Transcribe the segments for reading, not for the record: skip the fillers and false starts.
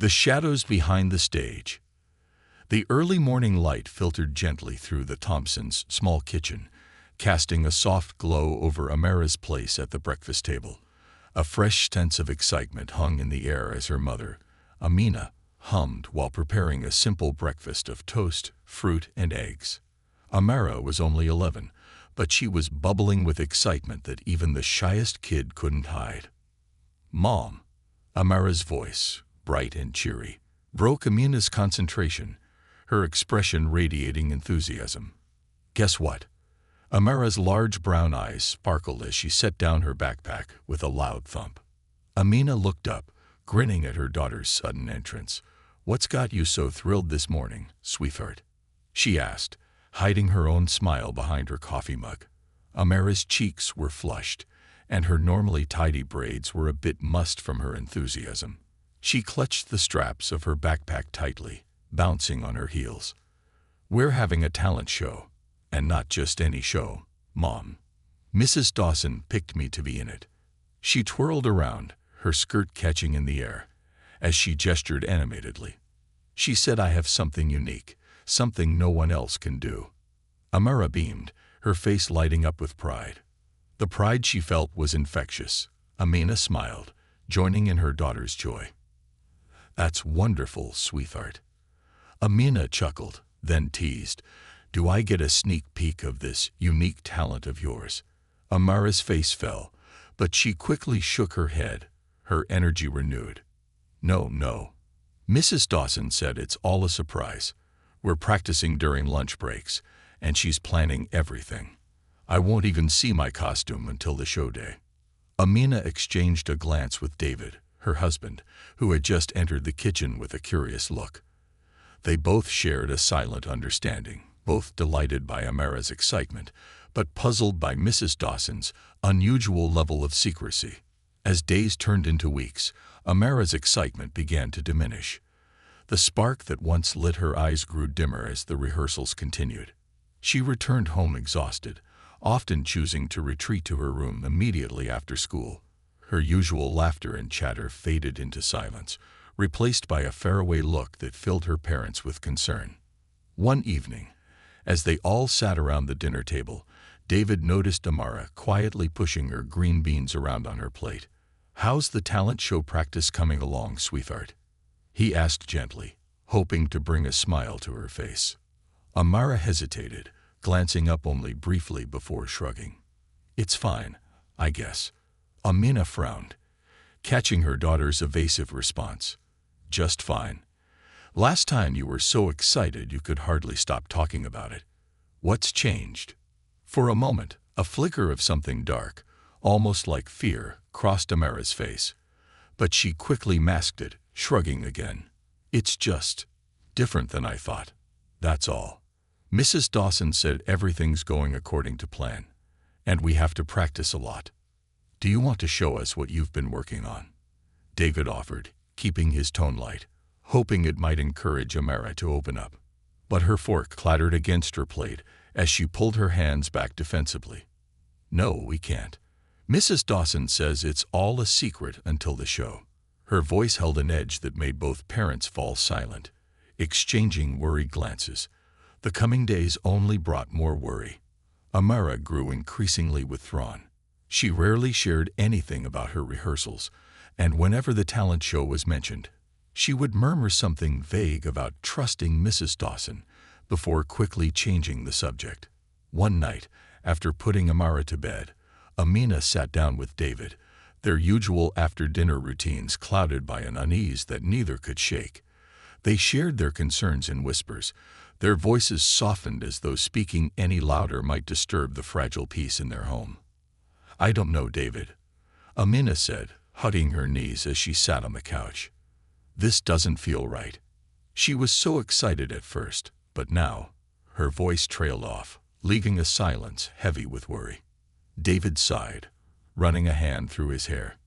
The shadows behind the stage. The early morning light filtered gently through the Thompsons' small kitchen, casting a soft glow over Amara's place at the breakfast table. A fresh sense of excitement hung in the air as her mother, Amina, hummed while preparing a simple breakfast of toast, fruit, and eggs. Amara was only 11, but she was bubbling with excitement that even the shyest kid couldn't hide. "Mom," Amara's voice, bright and cheery, broke Amina's concentration, her expression radiating enthusiasm. "Guess what?" Amara's large brown eyes sparkled as she set down her backpack with a loud thump. Amina looked up, grinning at her daughter's sudden entrance. "What's got you so thrilled this morning, sweetheart?" she asked, hiding her own smile behind her coffee mug. Amara's cheeks were flushed, and her normally tidy braids were a bit mussed from her enthusiasm. She clutched the straps of her backpack tightly, bouncing on her heels. "We're having a talent show, and not just any show, Mom. Mrs. Dawson picked me to be in it." She twirled around, her skirt catching in the air, as she gestured animatedly. "She said I have something unique, something no one else can do." Amara beamed, her face lighting up with pride. The pride she felt was infectious. Amina smiled, joining in her daughter's joy. "That's wonderful, sweetheart." Amina chuckled, then teased, "Do I get a sneak peek of this unique talent of yours?" Amara's face fell, but she quickly shook her head, her energy renewed. No. Mrs. Dawson said it's all a surprise. We're practicing during lunch breaks, and she's planning everything. I won't even see my costume until the show day." Amina exchanged a glance with David, her husband, who had just entered the kitchen with a curious look. They both shared a silent understanding, both delighted by Amara's excitement, but puzzled by Mrs. Dawson's unusual level of secrecy. As days turned into weeks, Amara's excitement began to diminish. The spark that once lit her eyes grew dimmer as the rehearsals continued. She returned home exhausted, often choosing to retreat to her room immediately after school. Her usual laughter and chatter faded into silence, replaced by a faraway look that filled her parents with concern. One evening, as they all sat around the dinner table, David noticed Amara quietly pushing her green beans around on her plate. "How's the talent show practice coming along, sweetheart?" he asked gently, hoping to bring a smile to her face. Amara hesitated, glancing up only briefly before shrugging. "It's fine, I guess." Amina frowned, catching her daughter's evasive response. "Just fine. Last time you were so excited you could hardly stop talking about it. What's changed?" For a moment, a flicker of something dark, almost like fear, crossed Amara's face. But she quickly masked it, shrugging again. "It's just different than I thought. That's all. Mrs. Dawson said everything's going according to plan, and we have to practice a lot. Do you want to show us what you've been working on?" David offered, keeping his tone light, hoping it might encourage Amara to open up. But her fork clattered against her plate as she pulled her hands back defensively. "No, we can't. Mrs. Dawson says it's all a secret until the show." Her voice held an edge that made both parents fall silent, exchanging worried glances. The coming days only brought more worry. Amara grew increasingly withdrawn. She rarely shared anything about her rehearsals, and whenever the talent show was mentioned, she would murmur something vague about trusting Mrs. Dawson before quickly changing the subject. One night, after putting Amara to bed, Amina sat down with David, their usual after-dinner routines clouded by an unease that neither could shake. They shared their concerns in whispers, their voices softened as though speaking any louder might disturb the fragile peace in their home. "I don't know, David," Amina said, hugging her knees as she sat on the couch. "This doesn't feel right." She was so excited at first, but now, her voice trailed off, leaving a silence heavy with worry. David sighed, running a hand through his hair.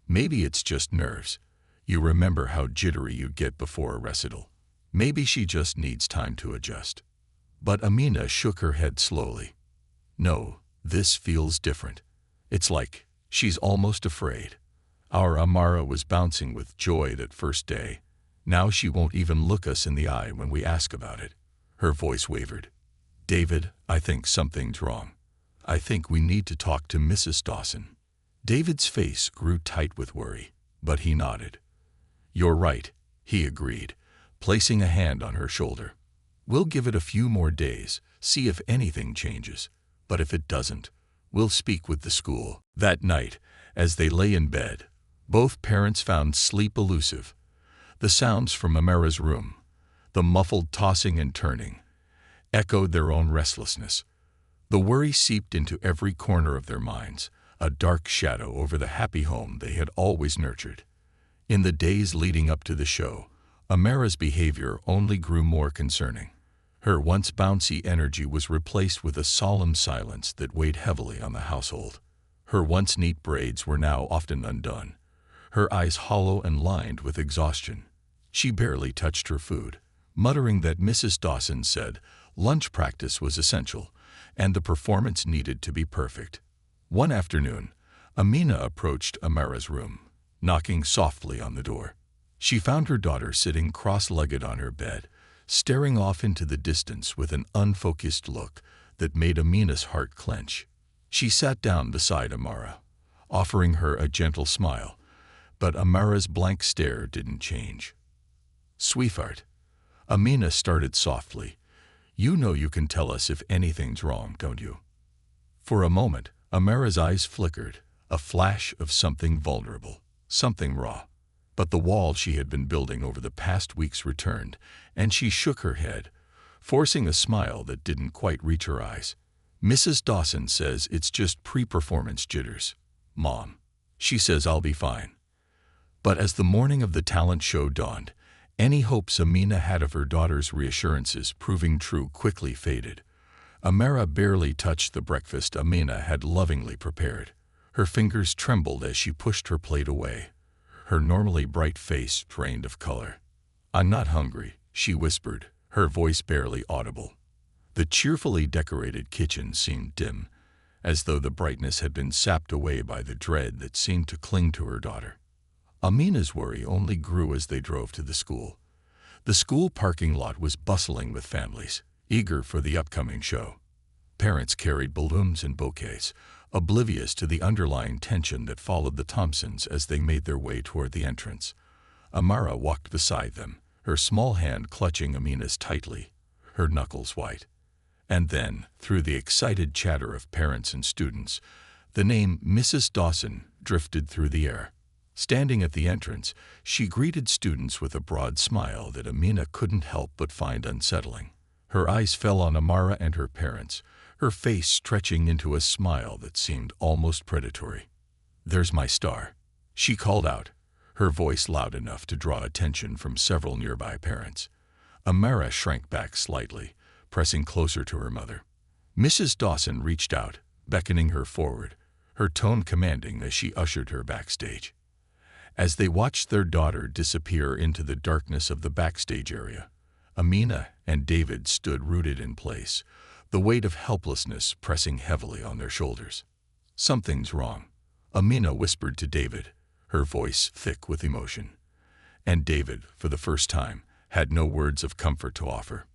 "Maybe it's just nerves. You remember how jittery you'd get before a recital. Maybe she just needs time to adjust." But Amina shook her head slowly. "No, this feels different. It's like she's almost afraid." Our Amara was bouncing with joy that first day, Now she won't even look us in the eye when we ask about it." Her voice wavered. "David, I think something's wrong. I think we need to talk to Mrs. Dawson." David's face grew tight with worry, but he nodded. "You're right," he agreed, placing a hand on her shoulder. "We'll give it a few more days, see if anything changes. But if it doesn't, we'll speak with the school." That night, as they lay in bed, both parents found sleep elusive. The sounds from Amara's room, the muffled tossing and turning, echoed their own restlessness. The worry seeped into every corner of their minds, a dark shadow over the happy home they had always nurtured. In the days leading up to the show, Amara's behavior only grew more concerning. Her once bouncy energy was replaced with a solemn silence that weighed heavily on the household. Her once neat braids were now often undone, her eyes hollow and lined with exhaustion. She barely touched her food, muttering that Mrs. Dawson said lunch practice was essential and the performance needed to be perfect. One afternoon, Amina approached Amara's room, knocking softly on the door. She found her daughter sitting cross-legged on her bed, staring off into the distance with an unfocused look that made Amina's heart clench. She sat down beside Amara, offering her a gentle smile, but Amara's blank stare didn't change. "Sweetheart," Amina started softly, "you know you can tell us if anything's wrong, don't you?" For a moment, Amara's eyes flickered, a flash of something vulnerable, something raw. But the wall she had been building over the past weeks returned, and she shook her head, forcing a smile that didn't quite reach her eyes. "Mrs. Dawson says it's just pre-performance jitters, Mom. She says I'll be fine." But as the morning of the talent show dawned, any hopes Amina had of her daughter's reassurances proving true quickly faded. Amara barely touched the breakfast Amina had lovingly prepared. Her fingers trembled as she pushed her plate away. Her normally bright face drained of color. "I'm not hungry," she whispered, her voice barely audible. The cheerfully decorated kitchen seemed dim, as though the brightness had been sapped away by the dread that seemed to cling to her daughter. Amina's worry only grew as they drove to the school. The school parking lot was bustling with families, eager for the upcoming show. Parents carried balloons and bouquets, oblivious to the underlying tension that followed the Thompsons as they made their way toward the entrance. Amara walked beside them, her small hand clutching Amina's tightly, her knuckles white. And then, through the excited chatter of parents and students, the name Mrs. Dawson drifted through the air. Standing at the entrance, she greeted students with a broad smile that Amina couldn't help but find unsettling. Her eyes fell on Amara and her parents, her face stretching into a smile that seemed almost predatory. "There's my star," she called out, her voice loud enough to draw attention from several nearby parents. Amara shrank back slightly, pressing closer to her mother. Mrs. Dawson reached out, beckoning her forward, her tone commanding as she ushered her backstage. As they watched their daughter disappear into the darkness of the backstage area, Amina and David stood rooted in place, the weight of helplessness pressing heavily on their shoulders. "Something's wrong," Amina whispered to David, her voice thick with emotion. And David, for the first time, had no words of comfort to offer.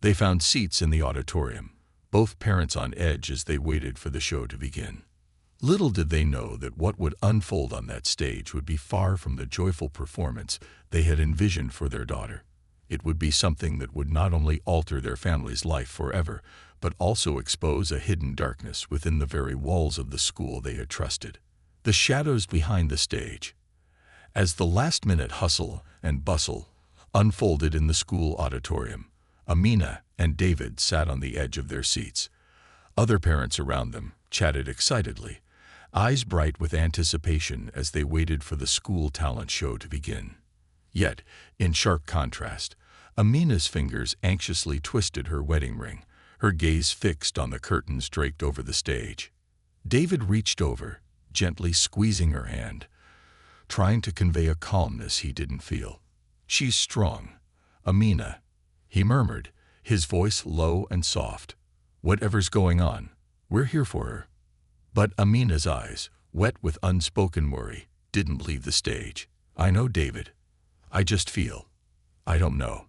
They found seats in the auditorium, both parents on edge as they waited for the show to begin. Little did they know that what would unfold on that stage would be far from the joyful performance they had envisioned for their daughter. It would be something that would not only alter their family's life forever, but also expose a hidden darkness within the very walls of the school they had trusted. The shadows behind the stage. As the last-minute hustle and bustle unfolded in the school auditorium, Amina and David sat on the edge of their seats. Other parents around them chatted excitedly, eyes bright with anticipation as they waited for the school talent show to begin. Yet, in sharp contrast, Amina's fingers anxiously twisted her wedding ring, her gaze fixed on the curtains draped over the stage. David reached over, gently squeezing her hand, trying to convey a calmness he didn't feel. "She's strong, Amina," he murmured, his voice low and soft. "Whatever's going on, we're here for her." But Amina's eyes, wet with unspoken worry, didn't leave the stage. "I know, David. I just feel I don't know.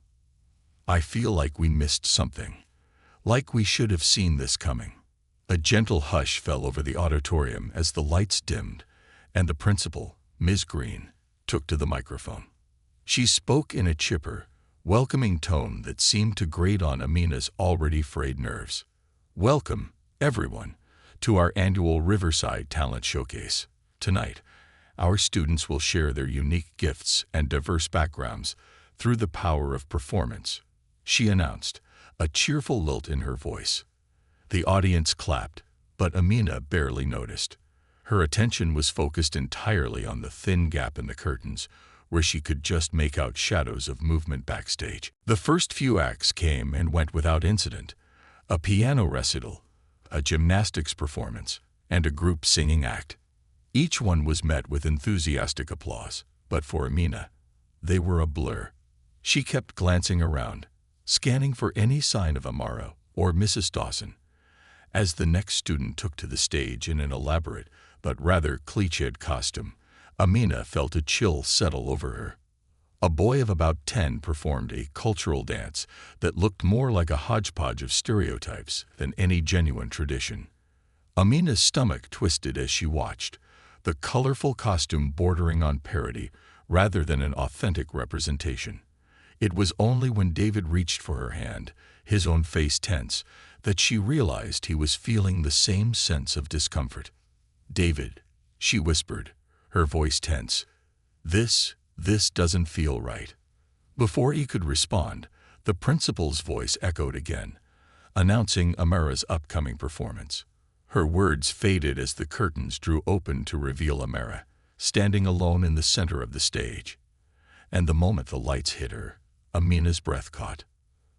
I feel like we missed something. Like we should have seen this coming." A gentle hush fell over the auditorium as the lights dimmed, and the principal, Ms. Green, took to the microphone. She spoke in a chipper, welcoming tone that seemed to grate on Amina's already frayed nerves. "Welcome, everyone, to our annual Riverside Talent Showcase. Tonight, our students will share their unique gifts and diverse backgrounds through the power of performance," she announced, a cheerful lilt in her voice. The audience clapped, but Amina barely noticed. Her attention was focused entirely on the thin gap in the curtains, where she could just make out shadows of movement backstage. The first few acts came and went without incident: a piano recital, a gymnastics performance, and a group singing act. Each one was met with enthusiastic applause, but for Amina, they were a blur. She kept glancing around, scanning for any sign of Amara or Mrs. Dawson. As the next student took to the stage in an elaborate but rather cliched costume, Amina felt a chill settle over her. A boy of about 10 performed a cultural dance that looked more like a hodgepodge of stereotypes than any genuine tradition. Amina's stomach twisted as she watched, the colorful costume bordering on parody rather than an authentic representation. It was only when David reached for her hand, his own face tense, that she realized he was feeling the same sense of discomfort. "David," she whispered, her voice tense, This doesn't feel right." Before he could respond, the principal's voice echoed again, announcing Amara's upcoming performance. Her words faded as the curtains drew open to reveal Amara, standing alone in the center of the stage. And the moment the lights hit her, Amina's breath caught.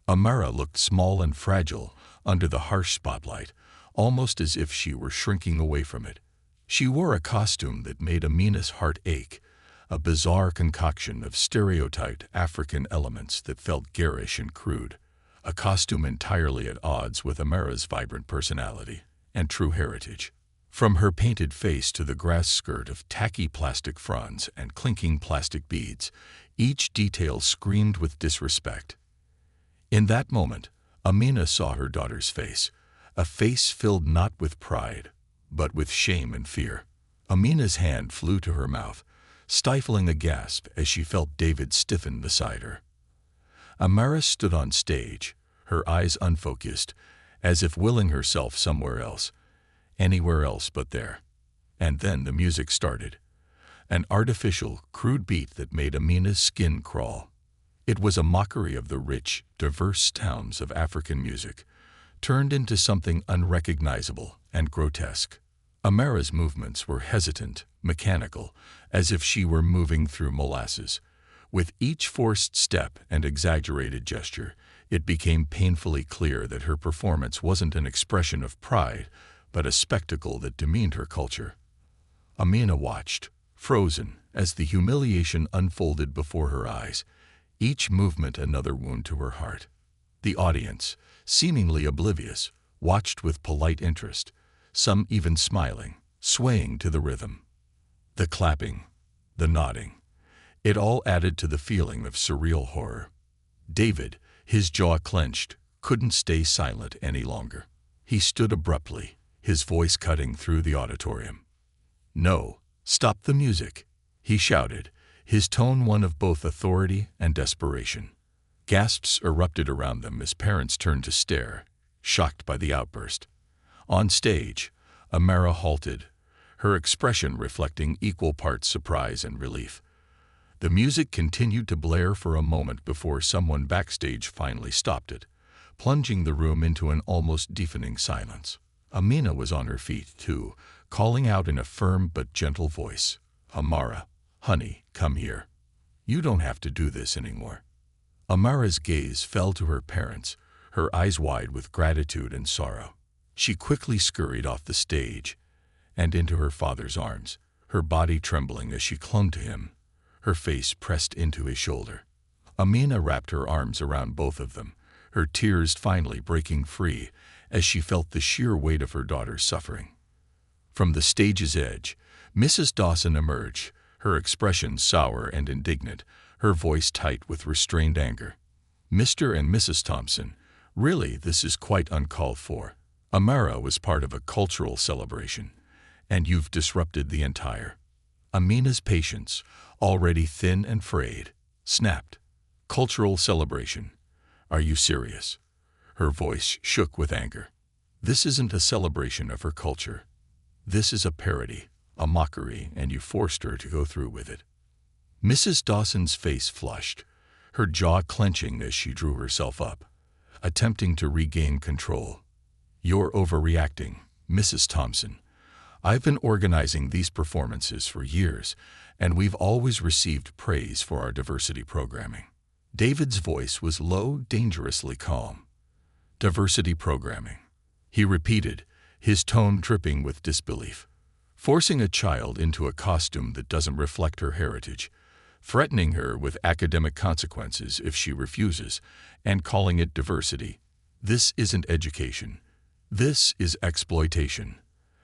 Amara looked small and fragile under the harsh spotlight, almost as if she were shrinking away from it. She wore a costume that made Amina's heart ache, a bizarre concoction of stereotyped African elements that felt garish and crude, a costume entirely at odds with Amara's vibrant personality and true heritage. From her painted face to the grass skirt of tacky plastic fronds and clinking plastic beads, each detail screamed with disrespect. In that moment, Amina saw her daughter's face, a face filled not with pride, but with shame and fear. Amina's hand flew to her mouth, stifling a gasp as she felt David stiffen beside her. Amara stood on stage, her eyes unfocused, as if willing herself somewhere else, anywhere else but there. And then the music started, an artificial, crude beat that made Amina's skin crawl. It was a mockery of the rich, diverse sounds of African music, turned into something unrecognizable and grotesque. Amara's movements were hesitant, mechanical, as if she were moving through molasses. With each forced step and exaggerated gesture, it became painfully clear that her performance wasn't an expression of pride, but a spectacle that demeaned her culture. Amina watched, frozen, as the humiliation unfolded before her eyes, each movement another wound to her heart. The audience, seemingly oblivious, watched with polite interest, some even smiling, swaying to the rhythm. The clapping, the nodding, it all added to the feeling of surreal horror. David, his jaw clenched, couldn't stay silent any longer. He stood abruptly, his voice cutting through the auditorium. "No, stop the music," he shouted, his tone one of both authority and desperation. Gasps erupted around them as parents turned to stare, shocked by the outburst. On stage, Amara halted, her expression reflecting equal parts surprise and relief. The music continued to blare for a moment before someone backstage finally stopped it, plunging the room into an almost deafening silence. Amina was on her feet, too, calling out in a firm but gentle voice, "Amara, honey, come here. You don't have to do this anymore." Amara's gaze fell to her parents, her eyes wide with gratitude and sorrow. She quickly scurried off the stage and into her father's arms, her body trembling as she clung to him, her face pressed into his shoulder. Amina wrapped her arms around both of them, her tears finally breaking free as she felt the sheer weight of her daughter's suffering. From the stage's edge, Mrs. Dawson emerged, her expression sour and indignant, her voice tight with restrained anger. "Mr. and Mrs. Thompson, really, this is quite uncalled for. Amara was part of a cultural celebration, and you've disrupted the entire." Amina's patience, already thin and frayed, snapped. "Cultural celebration? Are you serious?" Her voice shook with anger. "This isn't a celebration of her culture. This is a parody, a mockery, and you forced her to go through with it." Mrs. Dawson's face flushed, her jaw clenching as she drew herself up, attempting to regain control. "You're overreacting, Mrs. Thompson. I've been organizing these performances for years, and we've always received praise for our diversity programming." David's voice was low, dangerously calm. "Diversity programming," he repeated, his tone dripping with disbelief. "Forcing a child into a costume that doesn't reflect her heritage, threatening her with academic consequences if she refuses, and calling it diversity. This isn't education. This is exploitation."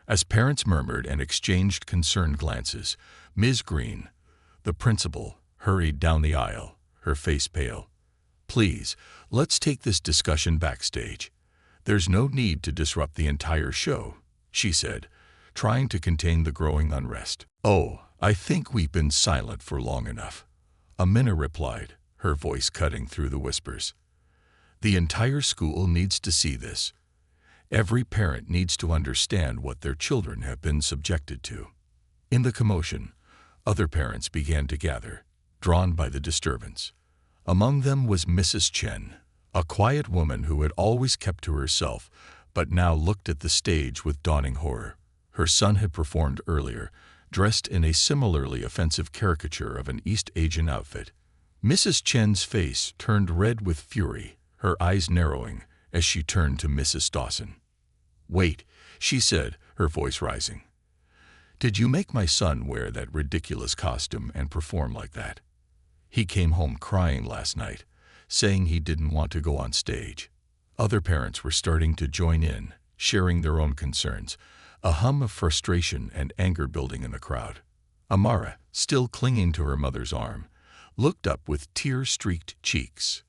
As parents murmured and exchanged concerned glances, Ms. Green, the principal, hurried down the aisle, her face pale. "Please, let's take this discussion backstage. There's no need to disrupt the entire show," she said, trying to contain the growing unrest. "Oh, I think we've been silent for long enough," Amina replied, her voice cutting through the whispers. "The entire school needs to see this. Every parent needs to understand what their children have been subjected to." In the commotion, other parents began to gather, drawn by the disturbance. Among them was Mrs. Chen, a quiet woman who had always kept to herself, but now looked at the stage with dawning horror. Her son had performed earlier, dressed in a similarly offensive caricature of an East Asian outfit. Mrs. Chen's face turned red with fury, her eyes narrowing as she turned to Mrs. Dawson. "Wait," she said, her voice rising. "Did you make my son wear that ridiculous costume and perform like that? He came home crying last night, saying he didn't want to go on stage." Other parents were starting to join in, sharing their own concerns, a hum of frustration and anger building in the crowd. Amara, still clinging to her mother's arm, looked up with tear-streaked cheeks.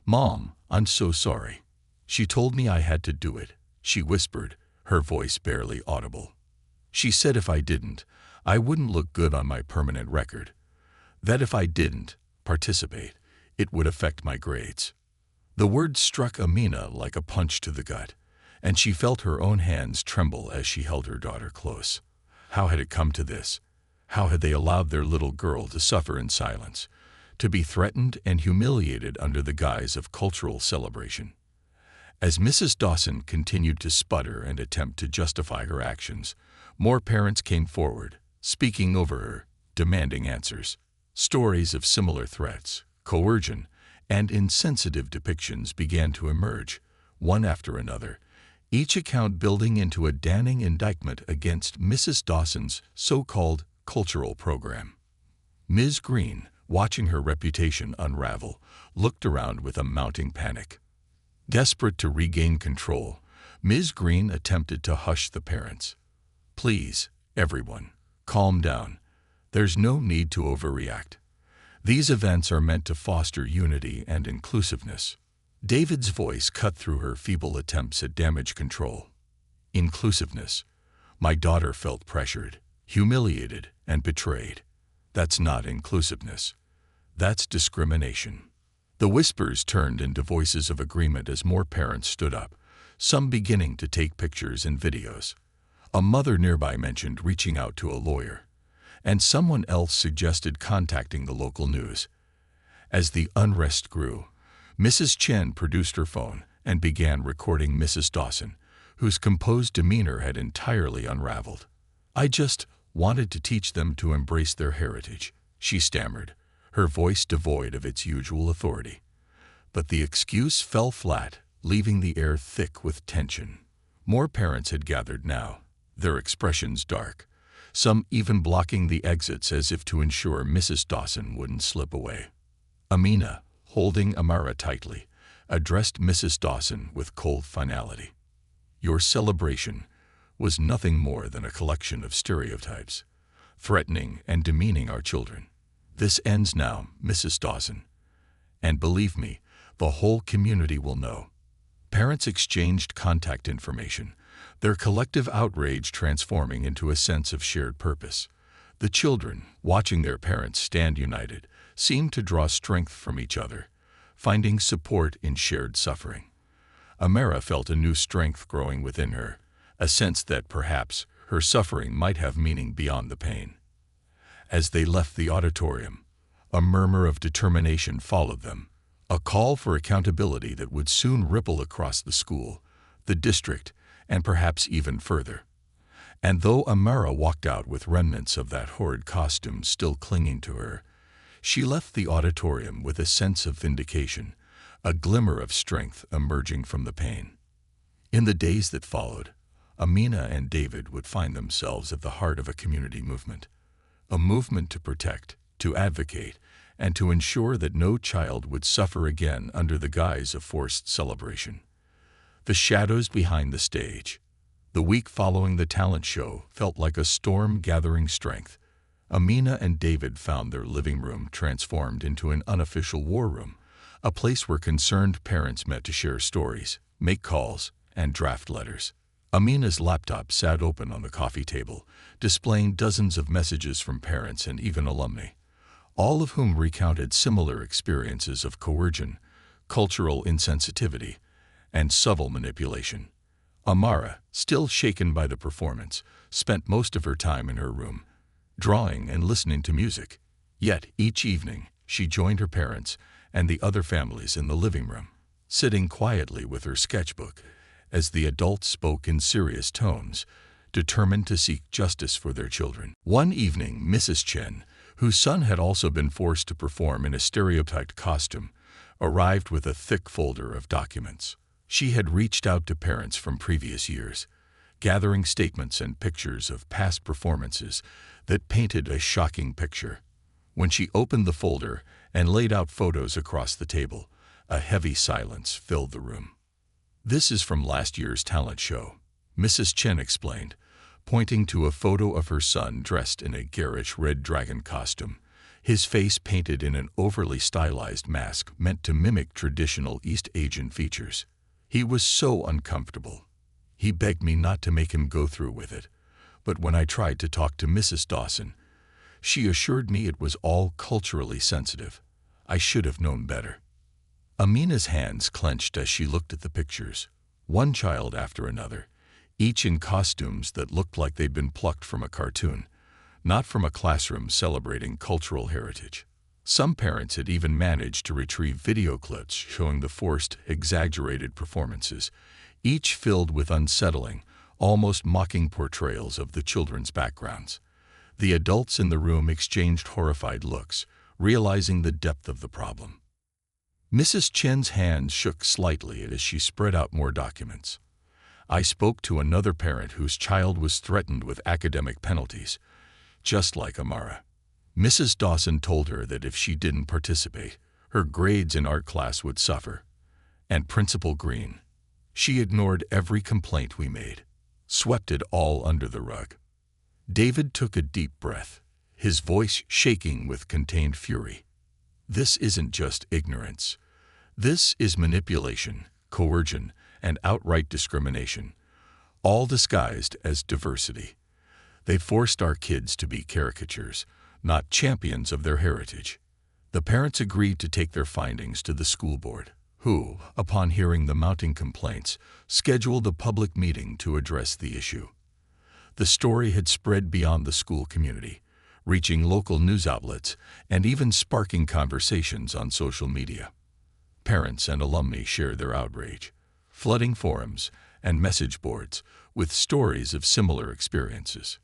"Mom, I'm so sorry. She told me I had to do it," she whispered, her voice barely audible. "She said if I didn't, I wouldn't look good on my permanent record. That if I didn't participate, it would affect my grades." The words struck Amina like a punch to the gut, and she felt her own hands tremble as she held her daughter close. How had it come to this? How had they allowed their little girl to suffer in silence, to be threatened and humiliated under the guise of cultural celebration? As Mrs. Dawson continued to sputter and attempt to justify her actions, more parents came forward, speaking over her, demanding answers. Stories of similar threats, coercion, and insensitive depictions began to emerge, one after another, each account building into a damning indictment against Mrs. Dawson's so-called cultural program. Ms. Green, watching her reputation unravel, looked around with a mounting panic. Desperate to regain control, Ms. Green attempted to hush the parents. "Please, everyone, calm down. There's no need to overreact. These events are meant to foster unity and inclusiveness." David's voice cut through her feeble attempts at damage control. "Inclusiveness. My daughter felt pressured, humiliated, and betrayed. That's not inclusiveness. That's discrimination." The whispers turned into voices of agreement as more parents stood up, some beginning to take pictures and videos. A mother nearby mentioned reaching out to a lawyer, and someone else suggested contacting the local news. As the unrest grew, Mrs. Chen produced her phone and began recording Mrs. Dawson, whose composed demeanor had entirely unraveled. "I just wanted to teach them to embrace their heritage," she stammered, her voice devoid of its usual authority. But the excuse fell flat, leaving the air thick with tension. More parents had gathered now, their expressions dark, some even blocking the exits as if to ensure Mrs. Dawson wouldn't slip away. Amina, holding Amara tightly, addressed Mrs. Dawson with cold finality. "Your celebration was nothing more than a collection of stereotypes, threatening and demeaning our children. "This ends now, Mrs. Dawson. And believe me, the whole community will know." Parents exchanged contact information, their collective outrage transforming into a sense of shared purpose. The children, watching their parents stand united, seemed to draw strength from each other, finding support in shared suffering. Amara felt a new strength growing within her, a sense that perhaps her suffering might have meaning beyond the pain. As they left the auditorium, a murmur of determination followed them, a call for accountability that would soon ripple across the school, the district, and perhaps even further. And though Amara walked out with remnants of that horrid costume still clinging to her, she left the auditorium with a sense of vindication, a glimmer of strength emerging from the pain. In the days that followed, Amina and David would find themselves at the heart of a community movement, a movement to protect, to advocate, and to ensure that no child would suffer again under the guise of forced celebration. The shadows behind the stage. The week following the talent show felt like a storm gathering strength. Amina and David found their living room transformed into an unofficial war room, a place where concerned parents met to share stories, make calls, and draft letters. Amina's laptop sat open on the coffee table, displaying dozens of messages from parents and even alumni, all of whom recounted similar experiences of coercion, cultural insensitivity, and subtle manipulation. Amara, still shaken by the performance, spent most of her time in her room, drawing and listening to music. Yet each evening, she joined her parents and the other families in the living room, sitting quietly with her sketchbook as the adults spoke in serious tones, determined to seek justice for their children. One evening, Mrs. Chen, whose son had also been forced to perform in a stereotyped costume, arrived with a thick folder of documents. She had reached out to parents from previous years, gathering statements and pictures of past performances that painted a shocking picture. When she opened the folder and laid out photos across the table, a heavy silence filled the room. "This is from last year's talent show," Mrs. Chen explained, pointing to a photo of her son dressed in a garish red dragon costume, his face painted in an overly stylized mask meant to mimic traditional East Asian features. "He was so uncomfortable. He begged me not to make him go through with it, but when I tried to talk to Mrs. Dawson, she assured me it was all culturally sensitive. I should have known better." Amina's hands clenched as she looked at the pictures, one child after another, each in costumes that looked like they'd been plucked from a cartoon, not from a classroom celebrating cultural heritage. Some parents had even managed to retrieve video clips showing the forced, exaggerated performances, each filled with unsettling, almost mocking portrayals of the children's backgrounds. The adults in the room exchanged horrified looks, realizing the depth of the problem. Mrs. Chen's hands shook slightly as she spread out more documents. "I spoke to another parent whose child was threatened with academic penalties, just like Amara. Mrs. Dawson told her that if she didn't participate, her grades in art class would suffer. And Principal Green, she ignored every complaint we made, swept it all under the rug." David took a deep breath, his voice shaking with contained fury. "This isn't just ignorance. This is manipulation, coercion, and outright discrimination, all disguised as diversity. They forced our kids to be caricatures, not champions of their heritage." The parents agreed to take their findings to the school board, who, upon hearing the mounting complaints, scheduled a public meeting to address the issue. The story had spread beyond the school community, reaching local news outlets and even sparking conversations on social media. Parents and alumni shared their outrage, flooding forums and message boards with stories of similar experiences.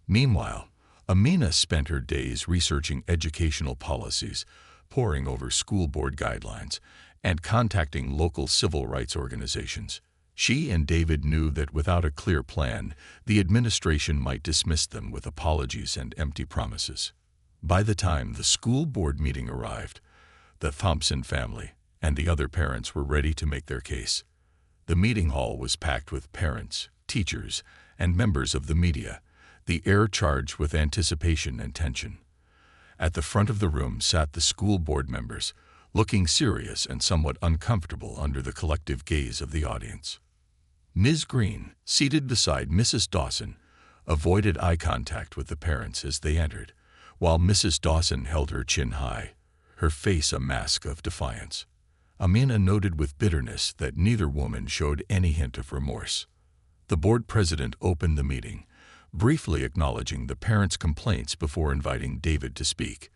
Meanwhile, Amina spent her days researching educational policies, poring over school board guidelines, and contacting local civil rights organizations. She and David knew that without a clear plan, the administration might dismiss them with apologies and empty promises. By the time the school board meeting arrived, the Thompson family and the other parents were ready to make their case. The meeting hall was packed with parents, teachers, and members of the media, the air charged with anticipation and tension. At the front of the room sat the school board members, looking serious and somewhat uncomfortable under the collective gaze of the audience. Ms. Green, seated beside Mrs. Dawson, avoided eye contact with the parents as they entered, while Mrs. Dawson held her chin high, her face a mask of defiance. Amina noted with bitterness that neither woman showed any hint of remorse. The board president opened the meeting, briefly acknowledging the parents' complaints before inviting David to speak.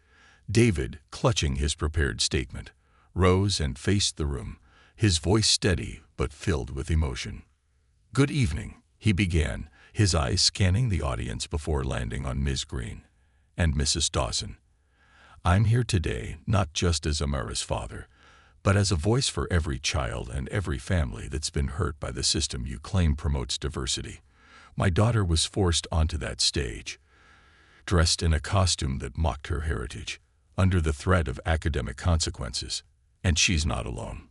David, clutching his prepared statement, rose and faced the room, his voice steady but filled with emotion. "Good evening," he began, his eyes scanning the audience before landing on Ms. Green and Mrs. Dawson. "I'm here today not just as Amara's father, but as a voice for every child and every family that's been hurt by the system you claim promotes diversity. My daughter was forced onto that stage, dressed in a costume that mocked her heritage, under the threat of academic consequences, and she's not alone."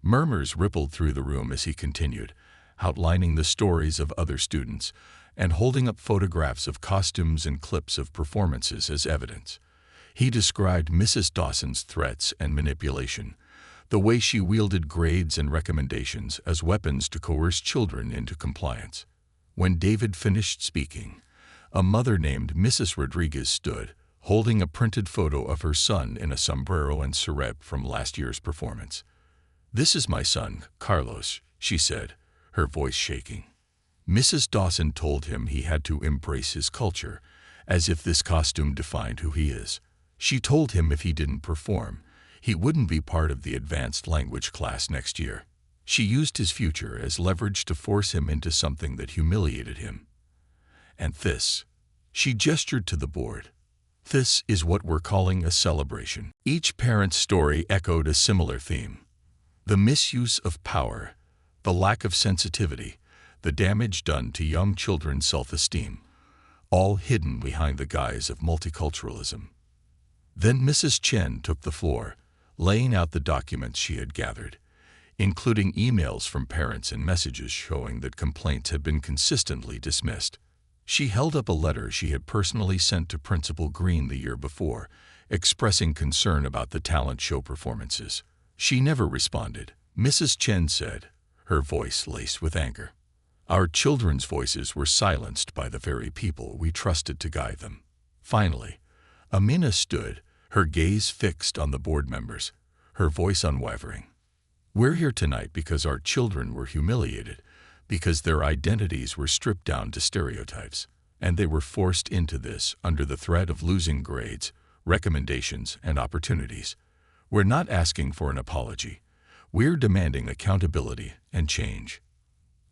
Murmurs rippled through the room as he continued, outlining the stories of other students and holding up photographs of costumes and clips of performances as evidence. He described Mrs. Dawson's threats and manipulation, the way she wielded grades and recommendations as weapons to coerce children into compliance. When David finished speaking, a mother named Mrs. Rodriguez stood, holding a printed photo of her son in a sombrero and cirep from last year's performance. "This is my son, Carlos," she said, her voice shaking. Mrs. Dawson told him he had to embrace his culture, as if this costume defined who he is. She told him if he didn't perform, he wouldn't be part of the advanced language class next year. She used his future as leverage to force him into something that humiliated him. "And this," she gestured to the board, "this is what we're calling a celebration." Each parent's story echoed a similar theme. The misuse of power, the lack of sensitivity, the damage done to young children's self-esteem, all hidden behind the guise of multiculturalism. Then Mrs. Chen took the floor, laying out the documents she had gathered, including emails from parents and messages showing that complaints had been consistently dismissed. She held up a letter she had personally sent to Principal Green the year before, expressing concern about the talent show performances. She never responded. Mrs. Chen said, her voice laced with anger. "Our children's voices were silenced by the very people we trusted to guide them." Finally, Amina stood, her gaze fixed on the board members, her voice unwavering. "We're here tonight because our children were humiliated, because their identities were stripped down to stereotypes, and they were forced into this under the threat of losing grades, recommendations, and opportunities. We're not asking for an apology. We're demanding accountability and change."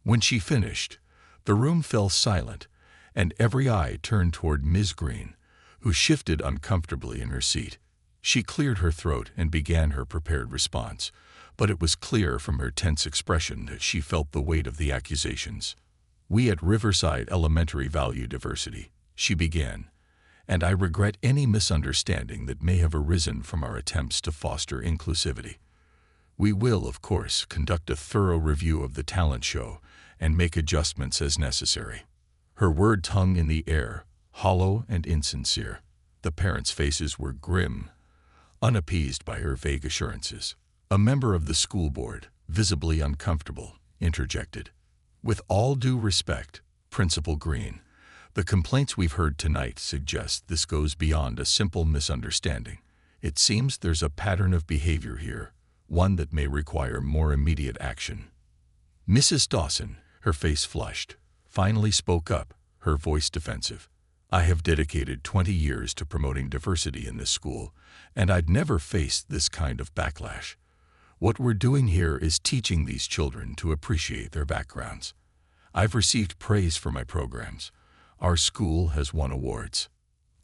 When she finished, the room fell silent, and every eye turned toward Ms. Green, who shifted uncomfortably in her seat. She cleared her throat and began her prepared response, but it was clear from her tense expression that she felt the weight of the accusations. "We at Riverside Elementary value diversity," she began, "and I regret any misunderstanding that may have arisen from our attempts to foster inclusivity. We will, of course, conduct a thorough review of the talent show and make adjustments as necessary." Her words hung in the air, hollow and insincere. The parents' faces were grim, unappeased by her vague assurances. A member of the school board, visibly uncomfortable, interjected, "With all due respect, Principal Green, the complaints we've heard tonight suggest this goes beyond a simple misunderstanding. It seems there's a pattern of behavior here, one that may require more immediate action." Mrs. Dawson, her face flushed, finally spoke up, her voice defensive. "I have dedicated 20 years to promoting diversity in this school, and I'd never faced this kind of backlash. What we're doing here is teaching these children to appreciate their backgrounds. I've received praise for my programs. Our school has won awards."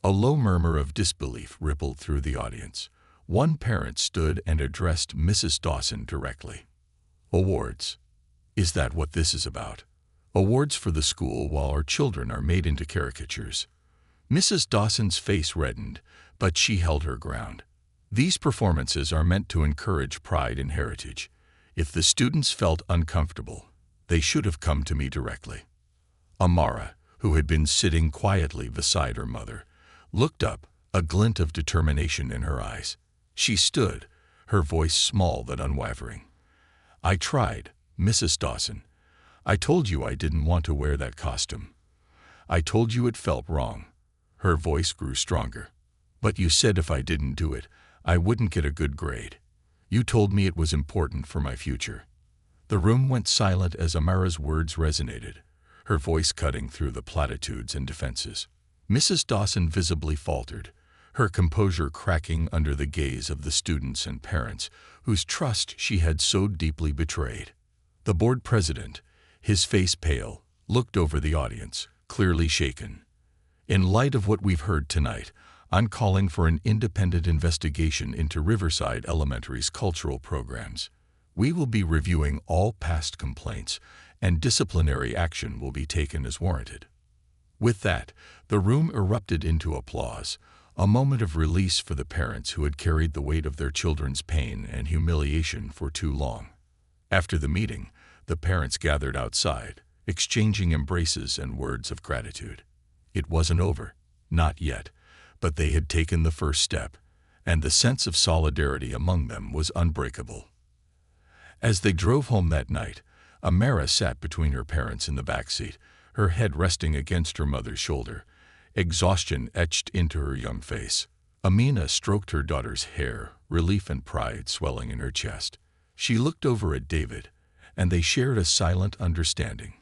A low murmur of disbelief rippled through the audience. One parent stood and addressed Mrs. Dawson directly. "Awards? Is that what this is about? Awards for the school while our children are made into caricatures?" Mrs. Dawson's face reddened, but she held her ground. "These performances are meant to encourage pride in heritage. If the students felt uncomfortable, they should have come to me directly." Amara, who had been sitting quietly beside her mother, looked up, a glint of determination in her eyes. She stood, her voice small but unwavering. "I tried, Mrs. Dawson. I told you I didn't want to wear that costume. I told you it felt wrong." Her voice grew stronger. "But you said if I didn't do it, I wouldn't get a good grade. You told me it was important for my future." The room went silent as Amara's words resonated, her voice cutting through the platitudes and defenses. Mrs. Dawson visibly faltered, her composure cracking under the gaze of the students and parents whose trust she had so deeply betrayed. The board president, his face pale, looked over the audience, clearly shaken. "In light of what we've heard tonight, I'm calling for an independent investigation into Riverside Elementary's cultural programs. We will be reviewing all past complaints, and disciplinary action will be taken as warranted." With that, the room erupted into applause, a moment of release for the parents who had carried the weight of their children's pain and humiliation for too long. After the meeting, the parents gathered outside, exchanging embraces and words of gratitude. It wasn't over, not yet, but they had taken the first step, and the sense of solidarity among them was unbreakable. As they drove home that night, Amara sat between her parents in the back seat, her head resting against her mother's shoulder, exhaustion etched into her young face. Amina stroked her daughter's hair, relief and pride swelling in her chest. She looked over at David, and they shared a silent understanding.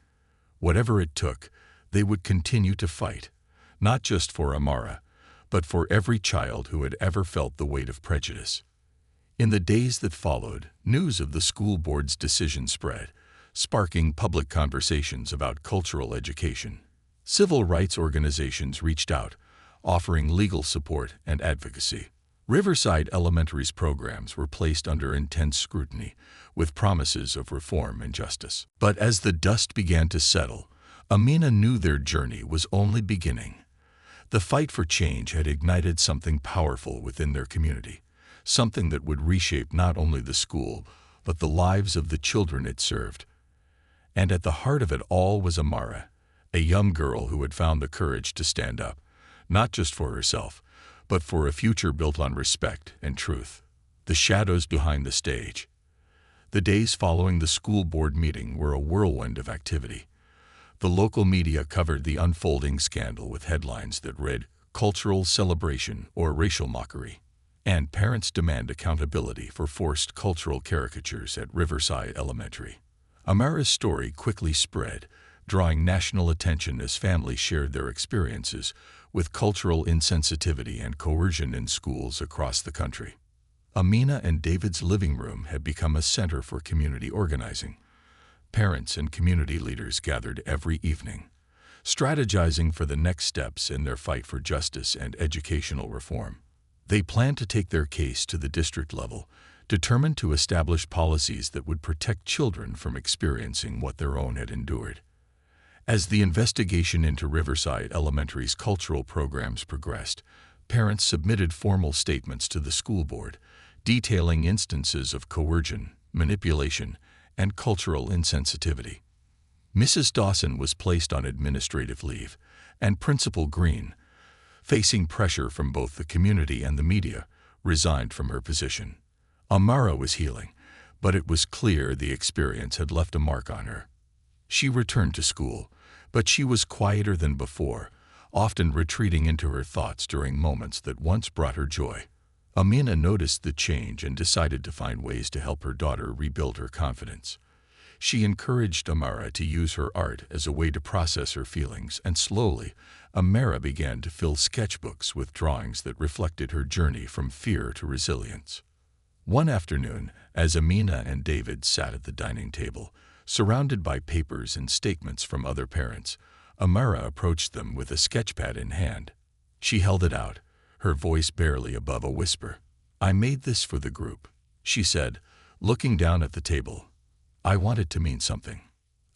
Whatever it took, they would continue to fight, not just for Amara, but for every child who had ever felt the weight of prejudice. In the days that followed, news of the school board's decision spread, sparking public conversations about cultural education. Civil rights organizations reached out, offering legal support and advocacy. Riverside Elementary's programs were placed under intense scrutiny, with promises of reform and justice. But as the dust began to settle, Amina knew their journey was only beginning. The fight for change had ignited something powerful within their community, something that would reshape not only the school, but the lives of the children it served. And at the heart of it all was Amara, a young girl who had found the courage to stand up, not just for herself, but for a future built on respect and truth. The shadows behind the stage. The days following the school board meeting were a whirlwind of activity. The local media covered the unfolding scandal with headlines that read, "Cultural Celebration" or "Racial Mockery," and parents demand accountability for forced cultural caricatures at Riverside Elementary. Amara's story quickly spread, drawing national attention as families shared their experiences with cultural insensitivity and coercion in schools across the country. Amina and David's living room had become a center for community organizing. Parents and community leaders gathered every evening, strategizing for the next steps in their fight for justice and educational reform. They planned to take their case to the district level, determined to establish policies that would protect children from experiencing what their own had endured. As the investigation into Riverside Elementary's cultural programs progressed, parents submitted formal statements to the school board, detailing instances of coercion, manipulation, and cultural insensitivity. Mrs. Dawson was placed on administrative leave, and Principal Green, facing pressure from both the community and the media, resigned from her position. Amara was healing, but it was clear the experience had left a mark on her. She returned to school, but she was quieter than before, often retreating into her thoughts during moments that once brought her joy. Amina noticed the change and decided to find ways to help her daughter rebuild her confidence. She encouraged Amara to use her art as a way to process her feelings, and slowly, Amara began to fill sketchbooks with drawings that reflected her journey from fear to resilience. One afternoon, as Amina and David sat at the dining table, surrounded by papers and statements from other parents, Amara approached them with a sketchpad in hand. She held it out, her voice barely above a whisper. "I made this for the group," she said, looking down at the table. "I want it to mean something."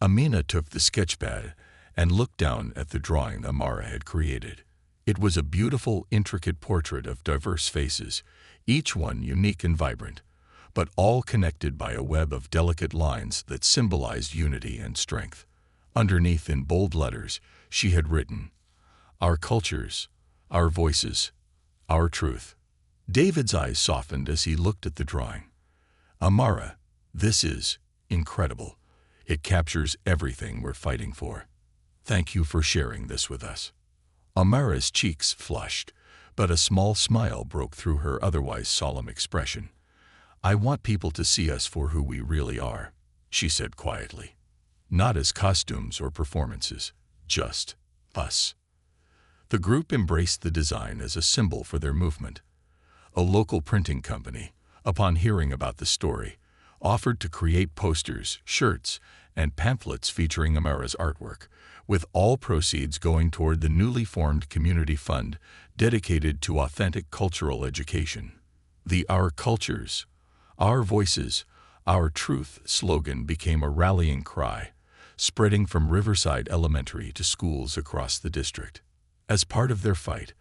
Amina took the sketchpad and looked down at the drawing Amara had created. It was a beautiful, intricate portrait of diverse faces, each one unique and vibrant, but all connected by a web of delicate lines that symbolized unity and strength. Underneath, in bold letters, she had written, "Our cultures, our voices, Our truth. David's eyes softened as he looked at the drawing. Amara, this is incredible. It captures everything we're fighting for. Thank you for sharing this with us. Amara's cheeks flushed, but a small smile broke through her otherwise solemn expression. I want people to see us for who we really are, she said quietly. Not as costumes or performances, just us. The group embraced the design as a symbol for their movement. A local printing company, upon hearing about the story, offered to create posters, shirts, and pamphlets featuring Amara's artwork, with all proceeds going toward the newly formed community fund dedicated to authentic cultural education. The Our Cultures, Our Voices, Our Truth slogan became a rallying cry, spreading from Riverside Elementary to schools across the district. As part of their fight,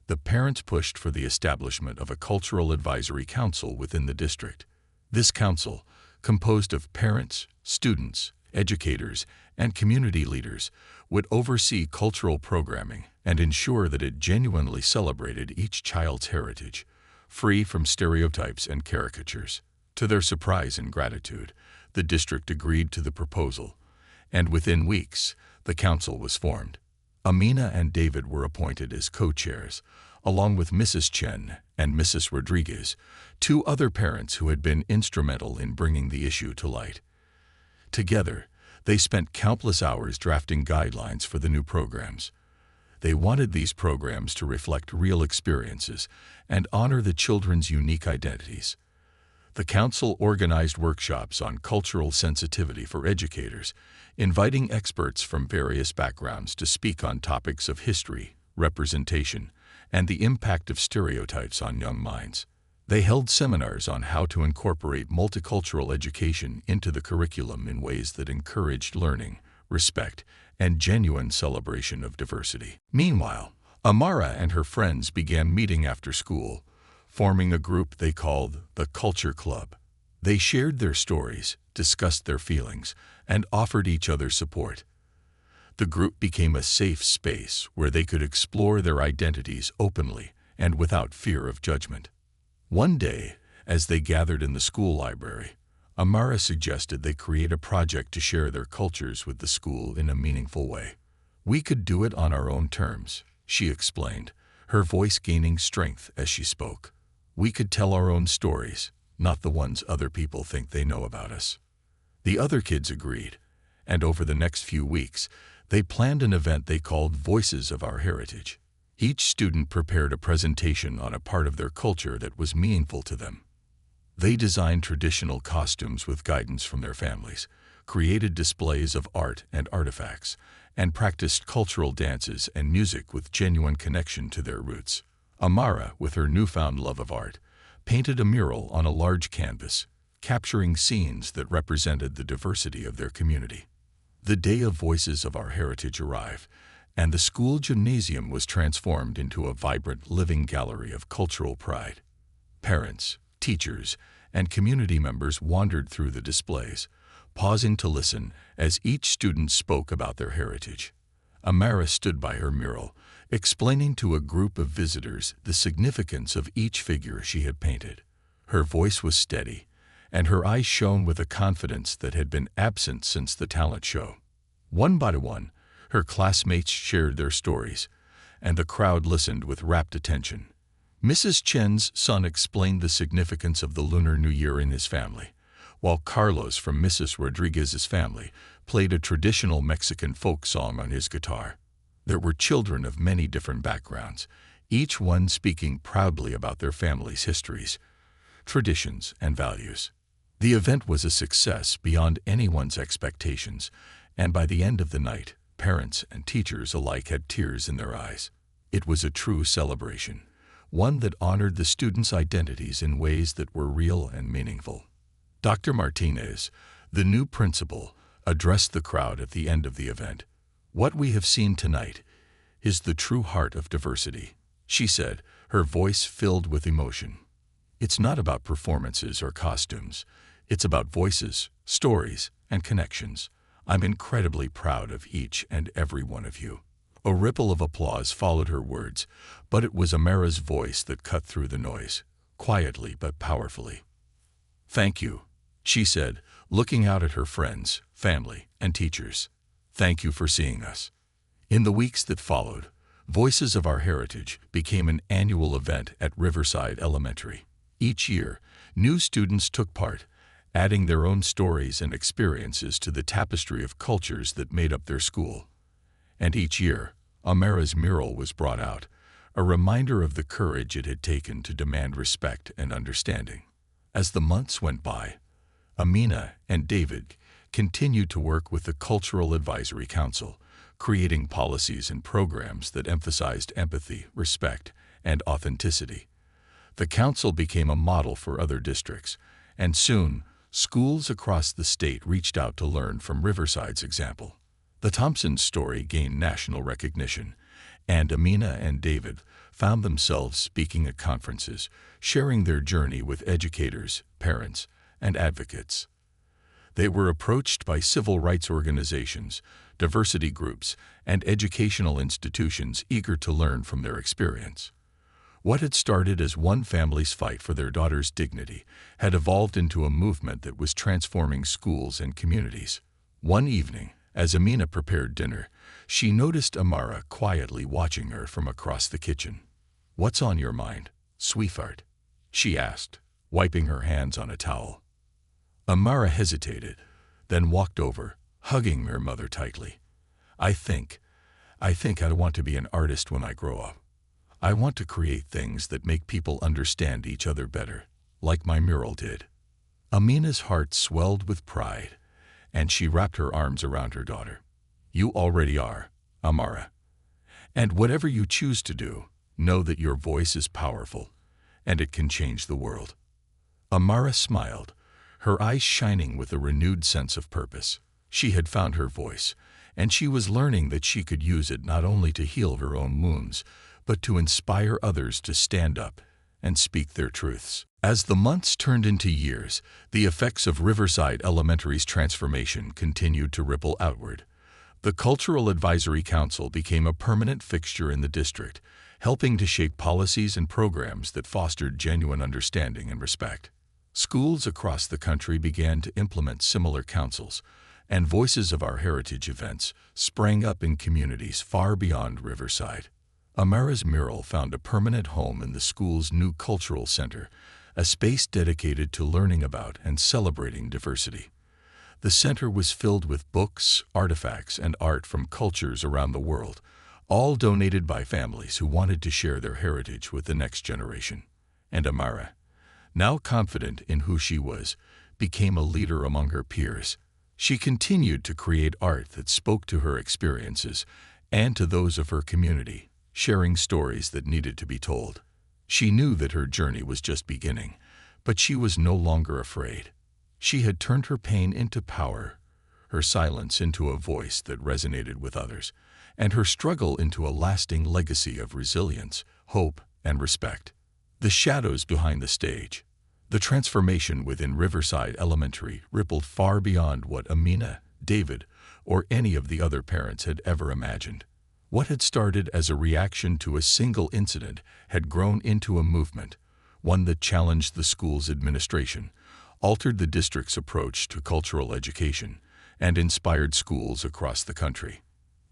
the parents pushed for the establishment of a cultural advisory council within the district. This council, composed of parents, students, educators, and community leaders, would oversee cultural programming and ensure that it genuinely celebrated each child's heritage, free from stereotypes and caricatures. To their surprise and gratitude, the district agreed to the proposal, and within weeks, the council was formed. Amina and David were appointed as co-chairs, along with Mrs. Chen and Mrs. Rodriguez, two other parents who had been instrumental in bringing the issue to light. Together, they spent countless hours drafting guidelines for the new programs. They wanted these programs to reflect real experiences and honor the children's unique identities. The council organized workshops on cultural sensitivity for educators, inviting experts from various backgrounds to speak on topics of history, representation, and the impact of stereotypes on young minds. They held seminars on how to incorporate multicultural education into the curriculum in ways that encouraged learning, respect, and genuine celebration of diversity. Meanwhile, Amara and her friends began meeting after school, forming a group they called the Culture Club. They shared their stories, discussed their feelings, and offered each other support. The group became a safe space where they could explore their identities openly and without fear of judgment. One day, as they gathered in the school library, Amara suggested they create a project to share their cultures with the school in a meaningful way. We could do it on our own terms, she explained, her voice gaining strength as she spoke. We could tell our own stories, not the ones other people think they know about us. The other kids agreed, and over the next few weeks, they planned an event they called Voices of Our Heritage. Each student prepared a presentation on a part of their culture that was meaningful to them. They designed traditional costumes with guidance from their families, created displays of art and artifacts, and practiced cultural dances and music with genuine connection to their roots. Amara, with her newfound love of art, painted a mural on a large canvas, capturing scenes that represented the diversity of their community. The day of Voices of Our Heritage arrived, and the school gymnasium was transformed into a vibrant living gallery of cultural pride. Parents, teachers, and community members wandered through the displays, pausing to listen as each student spoke about their heritage. Amara stood by her mural, explaining to a group of visitors the significance of each figure she had painted. Her voice was steady, and her eyes shone with a confidence that had been absent since the talent show. One by one, her classmates shared their stories, and the crowd listened with rapt attention. Mrs. Chen's son explained the significance of the Lunar New Year in his family, while Carlos from Mrs. Rodriguez's family played a traditional Mexican folk song on his guitar. There were children of many different backgrounds, each one speaking proudly about their family's histories, traditions, and values. The event was a success beyond anyone's expectations, and by the end of the night, parents and teachers alike had tears in their eyes. It was a true celebration, one that honored the students' identities in ways that were real and meaningful. Dr. Martinez, the new principal, addressed the crowd at the end of the event. What we have seen tonight is the true heart of diversity, she said, her voice filled with emotion. It's not about performances or costumes. It's about voices, stories, and connections. I'm incredibly proud of each and every one of you. A ripple of applause followed her words, but it was Amara's voice that cut through the noise, quietly but powerfully. "Thank you," she said, looking out at her friends, family, and teachers. "Thank you for seeing us." In the weeks that followed, Voices of Our Heritage became an annual event at Riverside Elementary. Each year, new students took part, adding their own stories and experiences to the tapestry of cultures that made up their school. And each year, Amara's mural was brought out, a reminder of the courage it had taken to demand respect and understanding. As the months went by, Amina and David continued to work with the Cultural Advisory Council, creating policies and programs that emphasized empathy, respect, and authenticity. The council became a model for other districts, and soon, schools across the state reached out to learn from Riverside's example. The Thompson story gained national recognition, and Amina and David found themselves speaking at conferences, sharing their journey with educators, parents, and advocates. They were approached by civil rights organizations, diversity groups, and educational institutions eager to learn from their experience. What had started as one family's fight for their daughter's dignity had evolved into a movement that was transforming schools and communities. One evening, as Amina prepared dinner, she noticed Amara quietly watching her from across the kitchen. "What's on your mind, sweetheart?" she asked, wiping her hands on a towel. Amara hesitated, then walked over, hugging her mother tightly. I think I want to be an artist when I grow up. I want to create things that make people understand each other better, like my mural did." Amina's heart swelled with pride, and she wrapped her arms around her daughter. "You already are, Amara. And whatever you choose to do, know that your voice is powerful, and it can change the world." Amara smiled, her eyes shining with a renewed sense of purpose. She had found her voice, and she was learning that she could use it not only to heal her own wounds, but to inspire others to stand up and speak their truths. As the months turned into years, the effects of Riverside Elementary's transformation continued to ripple outward. The Cultural Advisory Council became a permanent fixture in the district, helping to shape policies and programs that fostered genuine understanding and respect. Schools across the country began to implement similar councils, and Voices of Our Heritage events sprang up in communities far beyond Riverside. Amara's mural found a permanent home in the school's new cultural center, a space dedicated to learning about and celebrating diversity. The center was filled with books, artifacts, and art from cultures around the world, all donated by families who wanted to share their heritage with the next generation. And Amara, now confident in who she was, became a leader among her peers. She continued to create art that spoke to her experiences and to those of her community, sharing stories that needed to be told. She knew that her journey was just beginning, but she was no longer afraid. She had turned her pain into power, her silence into a voice that resonated with others, and her struggle into a lasting legacy of resilience, hope, and respect. The shadows behind the stage. The transformation within Riverside Elementary rippled far beyond what Amina, David, or any of the other parents had ever imagined. What had started as a reaction to a single incident had grown into a movement, one that challenged the school's administration, altered the district's approach to cultural education, and inspired schools across the country.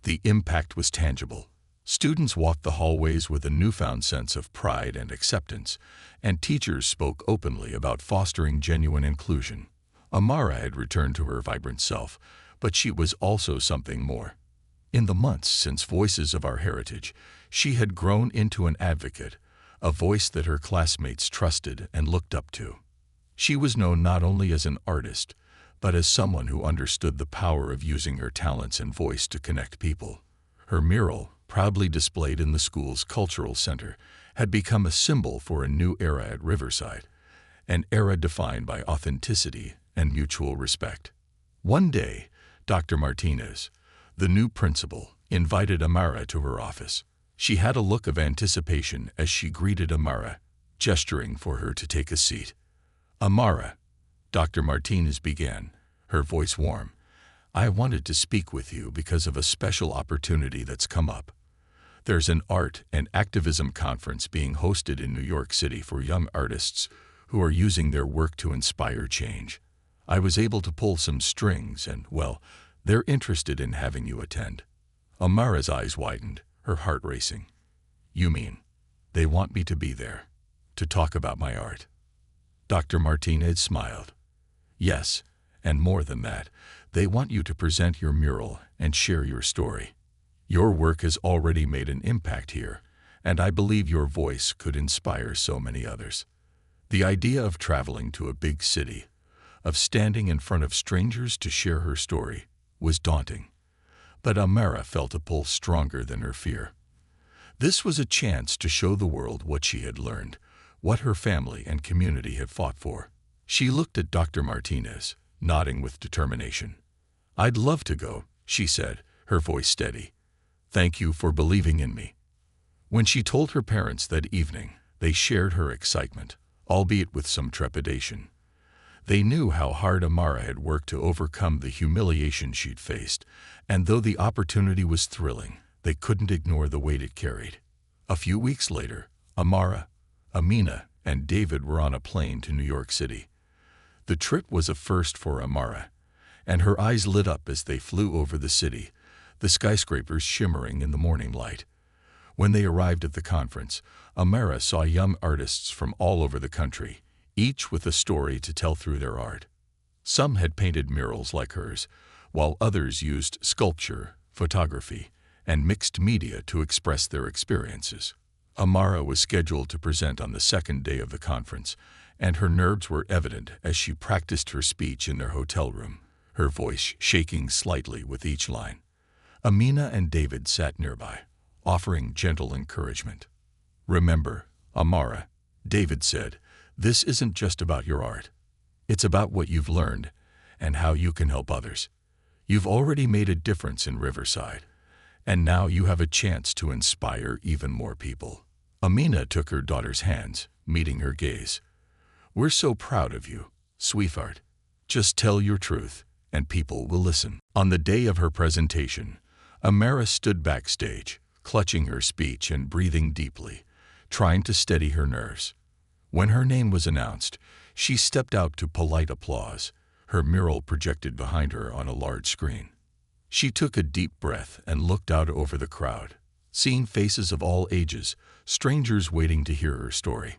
The impact was tangible. Students walked the hallways with a newfound sense of pride and acceptance, and teachers spoke openly about fostering genuine inclusion. Amara had returned to her vibrant self, but she was also something more. In the months since Voices of Our Heritage, she had grown into an advocate, a voice that her classmates trusted and looked up to. She was known not only as an artist, but as someone who understood the power of using her talents and voice to connect people. Her mural, proudly displayed in the school's cultural center, had become a symbol for a new era at Riverside, an era defined by authenticity and mutual respect. One day, Dr. Martinez, the new principal, invited Amara to her office. She had a look of anticipation as she greeted Amara, gesturing for her to take a seat. "Amara," Dr. Martinez began, her voice warm, "I wanted to speak with you because of a special opportunity that's come up. There's an art and activism conference being hosted in New York City for young artists who are using their work to inspire change. I was able to pull some strings and, well, they're interested in having you attend." Amara's eyes widened, her heart racing. "You mean, they want me to be there, to talk about my art?" Dr. Martinez smiled. "Yes, and more than that, they want you to present your mural and share your story. Your work has already made an impact here, and I believe your voice could inspire so many others." The idea of traveling to a big city, of standing in front of strangers to share her story, was daunting. But Amara felt a pull stronger than her fear. This was a chance to show the world what she had learned, what her family and community had fought for. She looked at Dr. Martinez, nodding with determination. "I'd love to go," she said, her voice steady. "Thank you for believing in me." When she told her parents that evening, they shared her excitement, albeit with some trepidation. They knew how hard Amara had worked to overcome the humiliation she'd faced, and though the opportunity was thrilling, they couldn't ignore the weight it carried. A few weeks later, Amara, Amina, and David were on a plane to New York City. The trip was a first for Amara, and her eyes lit up as they flew over the city, the skyscrapers shimmering in the morning light. When they arrived at the conference, Amara saw young artists from all over the country, each with a story to tell through their art. Some had painted murals like hers, while others used sculpture, photography, and mixed media to express their experiences. Amara was scheduled to present on the second day of the conference, and her nerves were evident as she practiced her speech in their hotel room, her voice shaking slightly with each line. Amina and David sat nearby, offering gentle encouragement. "Remember, Amara," David said, "this isn't just about your art. It's about what you've learned and how you can help others. You've already made a difference in Riverside, and now you have a chance to inspire even more people." Amina took her daughter's hands, meeting her gaze. "We're so proud of you, sweetheart. Just tell your truth, and people will listen." On the day of her presentation, Amara stood backstage, clutching her speech and breathing deeply, trying to steady her nerves. When her name was announced, she stepped out to polite applause, her mural projected behind her on a large screen. She took a deep breath and looked out over the crowd, seeing faces of all ages, strangers waiting to hear her story.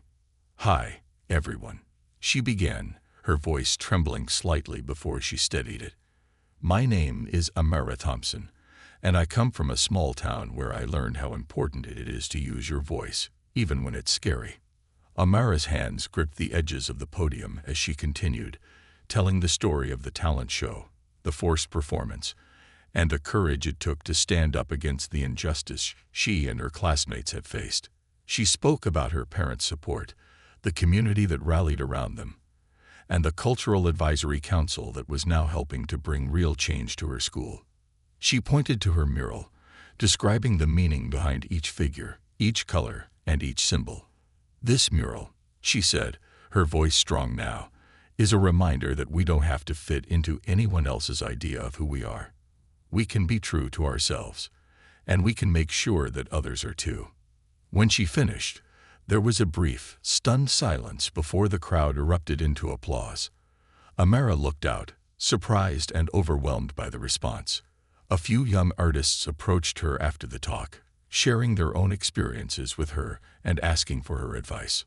"Hi, everyone," she began, her voice trembling slightly before she steadied it. "My name is Amara Thompson, and I come from a small town where I learned how important it is to use your voice, even when it's scary." Amara's hands gripped the edges of the podium as she continued, telling the story of the talent show, the forced performance, and the courage it took to stand up against the injustice she and her classmates had faced. She spoke about her parents' support, the community that rallied around them, and the Cultural Advisory Council that was now helping to bring real change to her school. She pointed to her mural, describing the meaning behind each figure, each color, and each symbol. "This mural," she said, her voice strong now, "is a reminder that we don't have to fit into anyone else's idea of who we are. We can be true to ourselves, and we can make sure that others are too." When she finished, there was a brief, stunned silence before the crowd erupted into applause. Amara looked out, surprised and overwhelmed by the response. A few young artists approached her after the talk, sharing their own experiences with her and asking for her advice.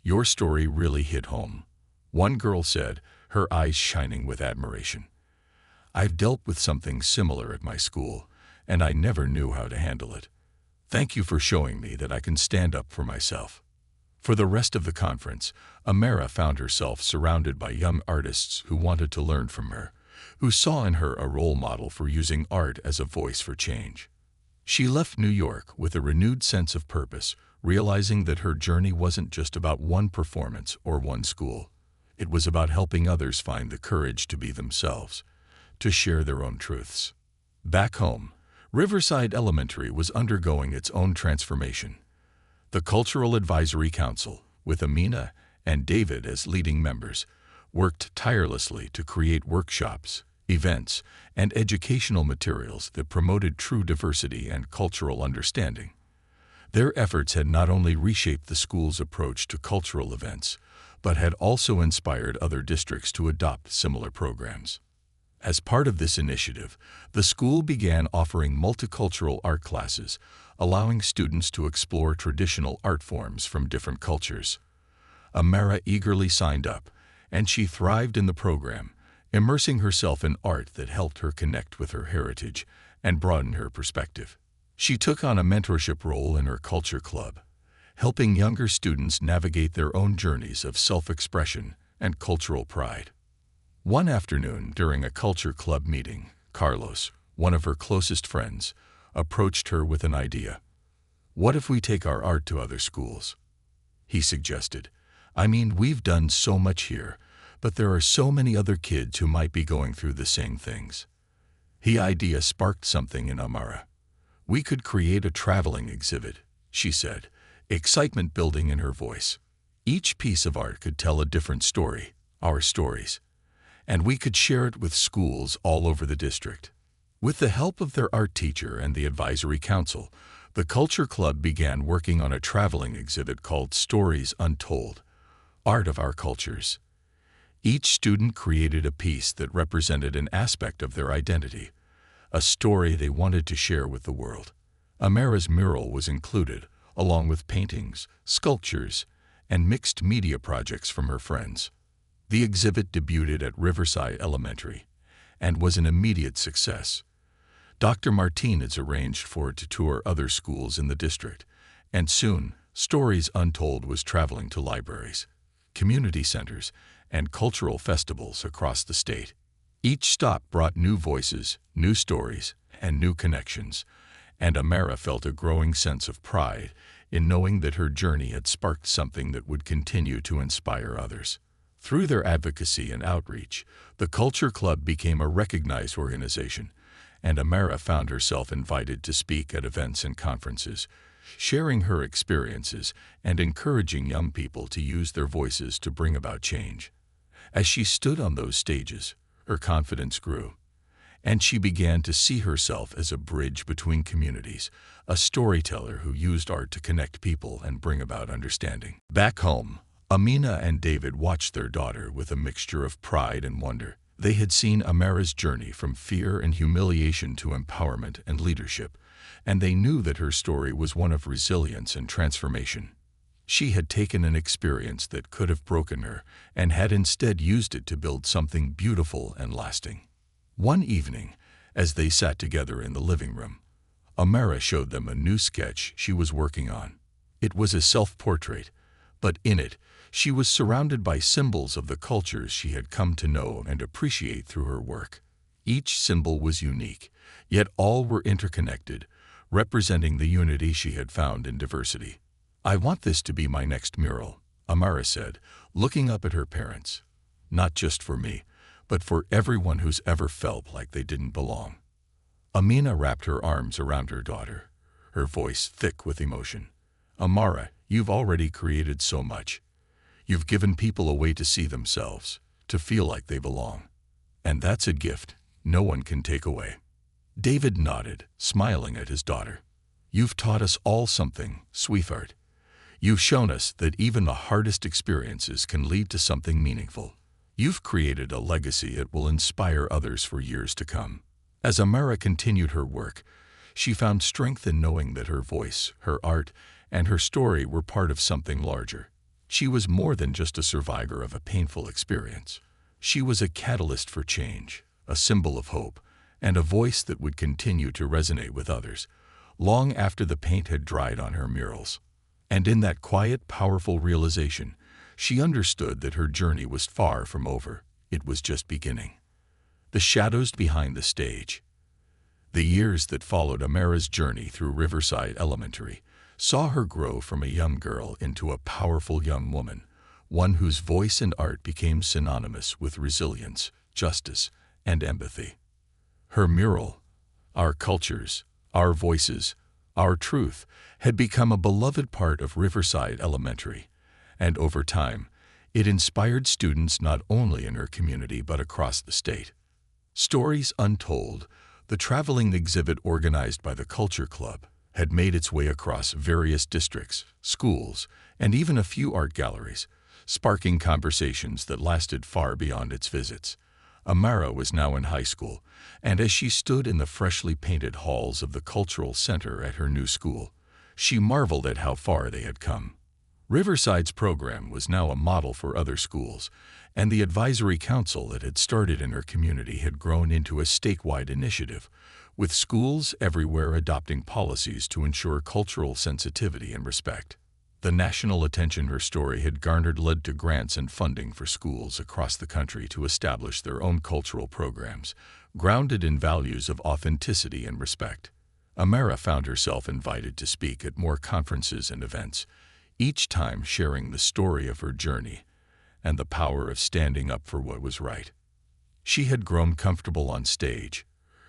"Your story really hit home," one girl said, her eyes shining with admiration. "I've dealt with something similar at my school, and I never knew how to handle it. Thank you for showing me that I can stand up for myself." For the rest of the conference, Amara found herself surrounded by young artists who wanted to learn from her, who saw in her a role model for using art as a voice for change. She left New York with a renewed sense of purpose, realizing that her journey wasn't just about one performance or one school. It was about helping others find the courage to be themselves, to share their own truths. Back home, Riverside Elementary was undergoing its own transformation. The Cultural Advisory Council, with Amina and David as leading members, worked tirelessly to create workshops, events, and educational materials that promoted true diversity and cultural understanding. Their efforts had not only reshaped the school's approach to cultural events, but had also inspired other districts to adopt similar programs. As part of this initiative, the school began offering multicultural art classes, allowing students to explore traditional art forms from different cultures. Amara eagerly signed up, and she thrived in the program, immersing herself in art that helped her connect with her heritage and broaden her perspective. She took on a mentorship role in her culture club, helping younger students navigate their own journeys of self-expression and cultural pride. One afternoon during a culture club meeting, Carlos, one of her closest friends, approached her with an idea. "What if we take our art to other schools?" he suggested. "I mean, we've done so much here, but there are so many other kids who might be going through the same things." The idea sparked something in Amara. "We could create a traveling exhibit," she said, excitement building in her voice. "Each piece of art could tell a different story, our stories, and we could share it with schools all over the district." With the help of their art teacher and the advisory council, the Culture Club began working on a traveling exhibit called Stories Untold, Art of Our Cultures. Each student created a piece that represented an aspect of their identity, a story they wanted to share with the world. Amara's mural was included, along with paintings, sculptures, and mixed media projects from her friends. The exhibit debuted at Riverside Elementary and was an immediate success. Dr. Martinez arranged for it to tour other schools in the district, and soon, Stories Untold was traveling to libraries, community centers, and cultural festivals across the state. Each stop brought new voices, new stories, and new connections, and Amara felt a growing sense of pride in knowing that her journey had sparked something that would continue to inspire others. Through their advocacy and outreach, the Culture Club became a recognized organization, and Amara found herself invited to speak at events and conferences, sharing her experiences and encouraging young people to use their voices to bring about change. As she stood on those stages, her confidence grew, and she began to see herself as a bridge between communities, a storyteller who used art to connect people and bring about understanding. Back home, Amina and David watched their daughter with a mixture of pride and wonder. They had seen Amara's journey from fear and humiliation to empowerment and leadership, and they knew that her story was one of resilience and transformation. She had taken an experience that could have broken her and had instead used it to build something beautiful and lasting. One evening, as they sat together in the living room, Amara showed them a new sketch she was working on. It was a self-portrait, but in it, she was surrounded by symbols of the cultures she had come to know and appreciate through her work. Each symbol was unique, yet all were interconnected, representing the unity she had found in diversity. "I want this to be my next mural," Amara said, looking up at her parents. "Not just for me, but for everyone who's ever felt like they didn't belong." Amina wrapped her arms around her daughter, her voice thick with emotion. "Amara, you've already created so much. You've given people a way to see themselves, to feel like they belong. And that's a gift no one can take away." David nodded, smiling at his daughter. "You've taught us all something, sweetheart. You've shown us that even the hardest experiences can lead to something meaningful. You've created a legacy that will inspire others for years to come." As Amara continued her work, she found strength in knowing that her voice, her art, and her story were part of something larger. She was more than just a survivor of a painful experience. She was a catalyst for change, a symbol of hope, and a voice that would continue to resonate with others, long after the paint had dried on her murals. And in that quiet, powerful realization, she understood that her journey was far from over. It was just beginning. The shadows behind the stage. The years that followed Amara's journey through Riverside Elementary saw her grow from a young girl into a powerful young woman, one whose voice and art became synonymous with resilience, justice, and empathy. Her mural, "Our Cultures, Our Voices, Our Truth," had become a beloved part of Riverside Elementary, and over time, it inspired students not only in her community but across the state. Stories Untold, the traveling exhibit organized by the Culture Club, had made its way across various districts, schools, and even a few art galleries, sparking conversations that lasted far beyond its visits. Amara was now in high school, and as she stood in the freshly painted halls of the cultural center at her new school, she marveled at how far they had come. Riverside's program was now a model for other schools, and the advisory council that had started in her community had grown into a statewide initiative, with schools everywhere adopting policies to ensure cultural sensitivity and respect. The national attention her story had garnered led to grants and funding for schools across the country to establish their own cultural programs, grounded in values of authenticity and respect. Amara found herself invited to speak at more conferences and events, each time sharing the story of her journey and the power of standing up for what was right. She had grown comfortable on stage,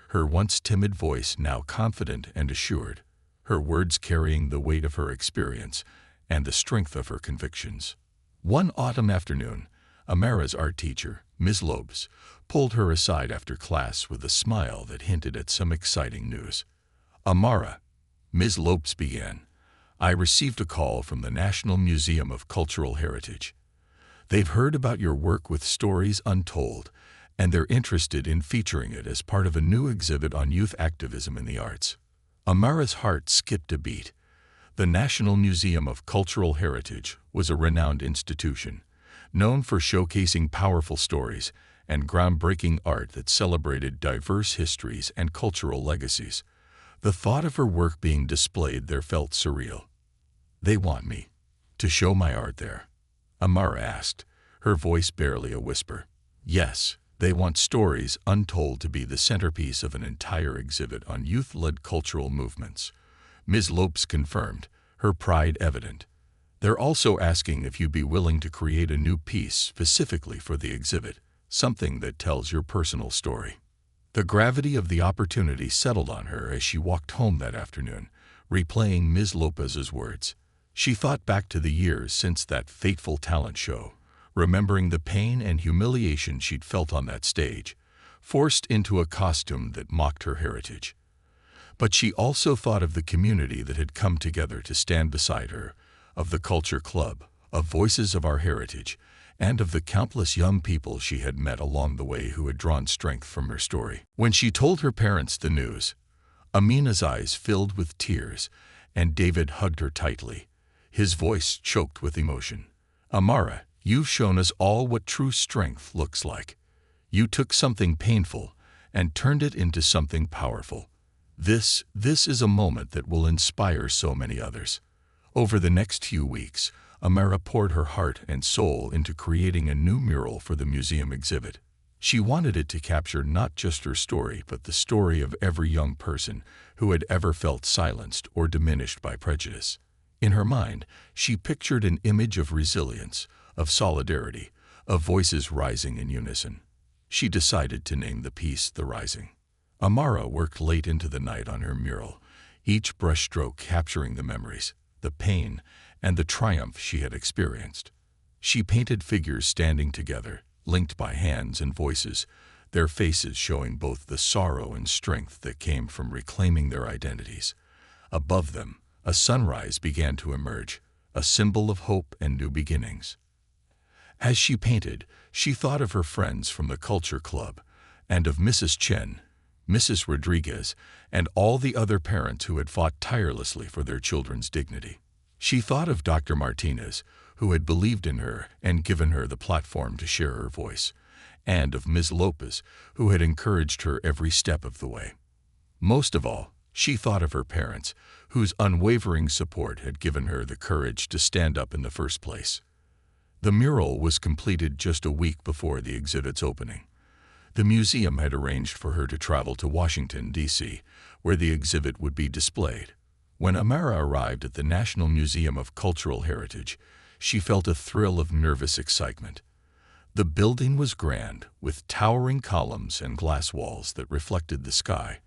her once timid voice now confident and assured, her words carrying the weight of her experience and the strength of her convictions. One autumn afternoon, Amara's art teacher, Ms. Lopes, pulled her aside after class with a smile that hinted at some exciting news. "Amara," Ms. Lopes began, "I received a call from the National Museum of Cultural Heritage. They've heard about your work with Stories Untold, and they're interested in featuring it as part of a new exhibit on youth activism in the arts." Amara's heart skipped a beat. The National Museum of Cultural Heritage was a renowned institution, known for showcasing powerful stories and groundbreaking art that celebrated diverse histories and cultural legacies. The thought of her work being displayed there felt surreal. "They want me to show my art there?" Amara asked, her voice barely a whisper. "Yes, they want Stories Untold to be the centerpiece of an entire exhibit on youth-led cultural movements," Ms. Lopes confirmed, her pride evident. "They're also asking if you'd be willing to create a new piece specifically for the exhibit, something that tells your personal story." The gravity of the opportunity settled on her as she walked home that afternoon, replaying Ms. Lopez's words. She thought back to the years since that fateful talent show, remembering the pain and humiliation she'd felt on that stage, forced into a costume that mocked her heritage. But she also thought of the community that had come together to stand beside her, of the Culture Club, of Voices of Our Heritage, and of the countless young people she had met along the way who had drawn strength from her story. When she told her parents the news, Amina's eyes filled with tears, and David hugged her tightly, his voice choked with emotion. "Amara, you've shown us all what true strength looks like. You took something painful and turned it into something powerful. This is a moment that will inspire so many others." Over the next few weeks, Amara poured her heart and soul into creating a new mural for the museum exhibit. She wanted it to capture not just her story, but the story of every young person who had ever felt silenced or diminished by prejudice. In her mind, she pictured an image of resilience, of solidarity, of voices rising in unison. She decided to name the piece The Rising. Amara worked late into the night on her mural, each brushstroke capturing the memories, the pain, and the triumph she had experienced. She painted figures standing together, linked by hands and voices, their faces showing both the sorrow and strength that came from reclaiming their identities. Above them, a sunrise began to emerge, a symbol of hope and new beginnings. As she painted, she thought of her friends from the Culture Club, and of Mrs. Chen, Mrs. Rodriguez, and all the other parents who had fought tirelessly for their children's dignity. She thought of Dr. Martinez, who had believed in her and given her the platform to share her voice, and of Ms. Lopez, who had encouraged her every step of the way. Most of all, she thought of her parents, whose unwavering support had given her the courage to stand up in the first place. The mural was completed just a week before the exhibit's opening. The museum had arranged for her to travel to Washington, D.C., where the exhibit would be displayed. When Amara arrived at the National Museum of Cultural Heritage, she felt a thrill of nervous excitement. The building was grand, with towering columns and glass walls that reflected the sky,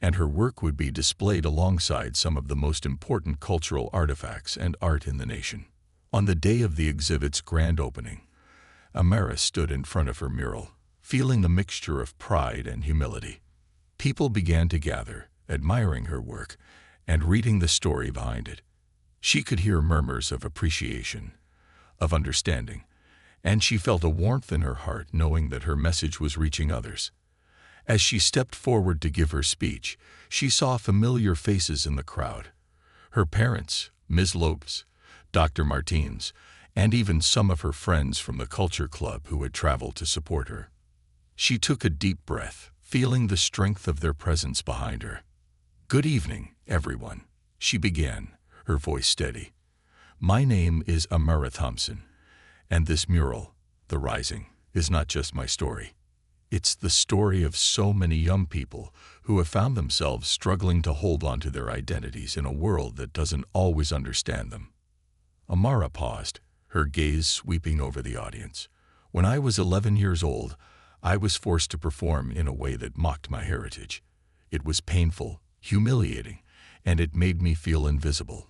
and her work would be displayed alongside some of the most important cultural artifacts and art in the nation. On the day of the exhibit's grand opening, Amara stood in front of her mural, feeling the mixture of pride and humility. People began to gather, admiring her work and reading the story behind it. She could hear murmurs of appreciation, of understanding, and she felt a warmth in her heart knowing that her message was reaching others. As she stepped forward to give her speech, she saw familiar faces in the crowd. Her parents, Ms. Lopes, Dr. Martins, and even some of her friends from the culture club who had traveled to support her. She took a deep breath, feeling the strength of their presence behind her. "Good evening, everyone," she began, her voice steady. "My name is Amara Thompson, and this mural, The Rising, is not just my story. It's the story of so many young people who have found themselves struggling to hold on to their identities in a world that doesn't always understand them." Amara paused, her gaze sweeping over the audience. "When I was 11 years old, I was forced to perform in a way that mocked my heritage. It was painful, humiliating, and it made me feel invisible.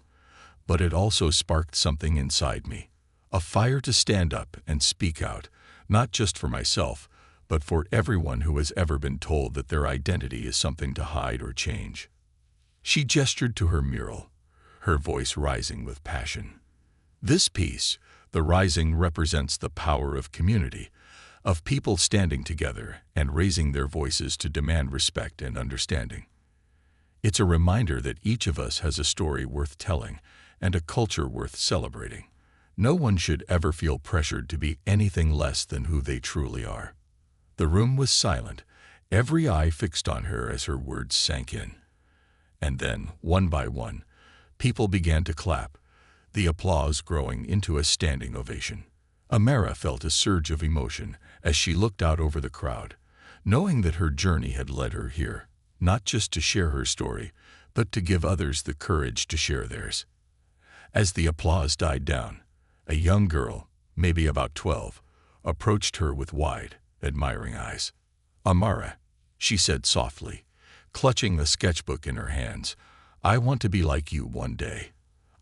But it also sparked something inside me, a fire to stand up and speak out, not just for myself, but for everyone who has ever been told that their identity is something to hide or change." She gestured to her mural, her voice rising with passion. "This piece, The Rising, represents the power of community, of people standing together and raising their voices to demand respect and understanding. It's a reminder that each of us has a story worth telling and a culture worth celebrating. No one should ever feel pressured to be anything less than who they truly are." The room was silent, every eye fixed on her as her words sank in. And then, one by one, people began to clap, the applause growing into a standing ovation. Amara felt a surge of emotion as she looked out over the crowd, knowing that her journey had led her here, not just to share her story, but to give others the courage to share theirs. As the applause died down, a young girl, maybe about 12, approached her with wide, admiring eyes. "Amara," she said softly, clutching the sketchbook in her hands, "I want to be like you one day.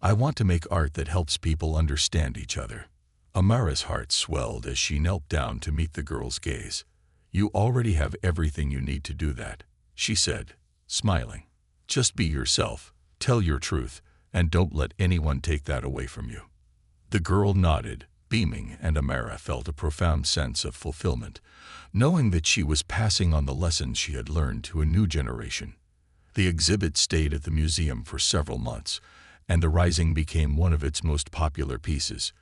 I want to make art that helps people understand each other." Amara's heart swelled as she knelt down to meet the girl's gaze. "You already have everything you need to do that," she said, smiling. "Just be yourself, tell your truth, and don't let anyone take that away from you." The girl nodded, beaming, and Amara felt a profound sense of fulfillment, knowing that she was passing on the lessons she had learned to a new generation. The exhibit stayed at the museum for several months, and The Rising became one of its most popular pieces.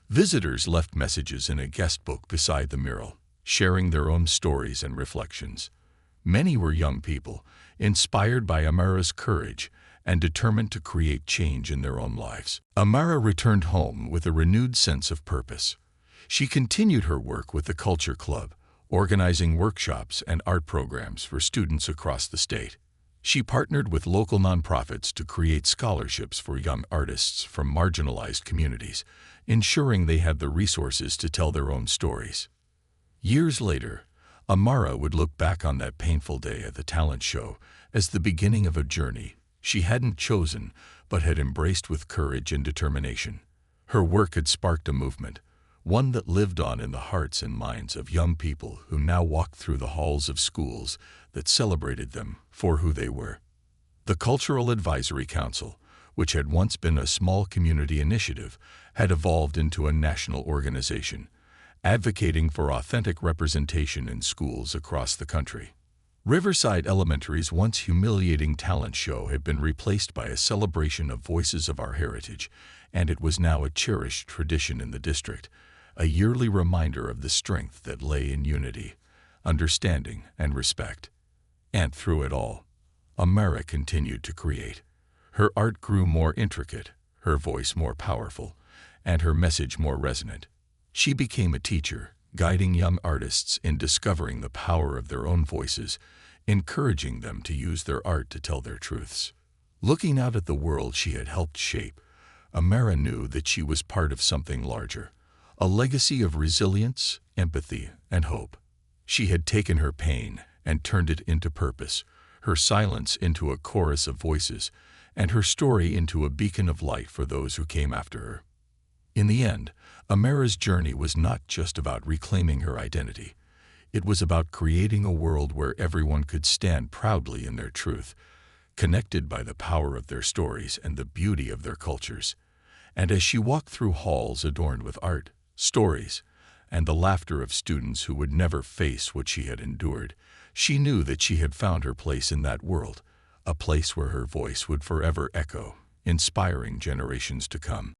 Visitors left messages in a guest book beside the mural, sharing their own stories and reflections. Many were young people, inspired by Amara's courage and determined to create change in their own lives. Amara returned home with a renewed sense of purpose. She continued her work with the Culture Club, organizing workshops and art programs for students across the state. She partnered with local nonprofits to create scholarships for young artists from marginalized communities, ensuring they had the resources to tell their own stories. Years later, Amara would look back on that painful day at the talent show as the beginning of a journey she hadn't chosen but had embraced with courage and determination. Her work had sparked a movement, one that lived on in the hearts and minds of young people who now walked through the halls of schools that celebrated them for who they were. The Cultural Advisory Council, which had once been a small community initiative, had evolved into a national organization, advocating for authentic representation in schools across the country. Riverside Elementary's once humiliating talent show had been replaced by a celebration of voices of our heritage, and it was now a cherished tradition in the district, a yearly reminder of the strength that lay in unity, understanding, and respect. And through it all, Amara continued to create. Her art grew more intricate, her voice more powerful, and her message more resonant. She became a teacher, guiding young artists in discovering the power of their own voices, encouraging them to use their art to tell their truths. Looking out at the world she had helped shape, Amara knew that she was part of something larger, a legacy of resilience, empathy, and hope. She had taken her pain and turned it into purpose, her silence into a chorus of voices, and her story into a beacon of light for those who came after her. In the end, Amara's journey was not just about reclaiming her identity. It was about creating a world where everyone could stand proudly in their truth, connected by the power of their stories and the beauty of their cultures. And as she walked through halls adorned with art, stories, and the laughter of students who would never face what she had endured, she knew that she had found her place in that world, a place where her voice would forever echo, inspiring generations to come.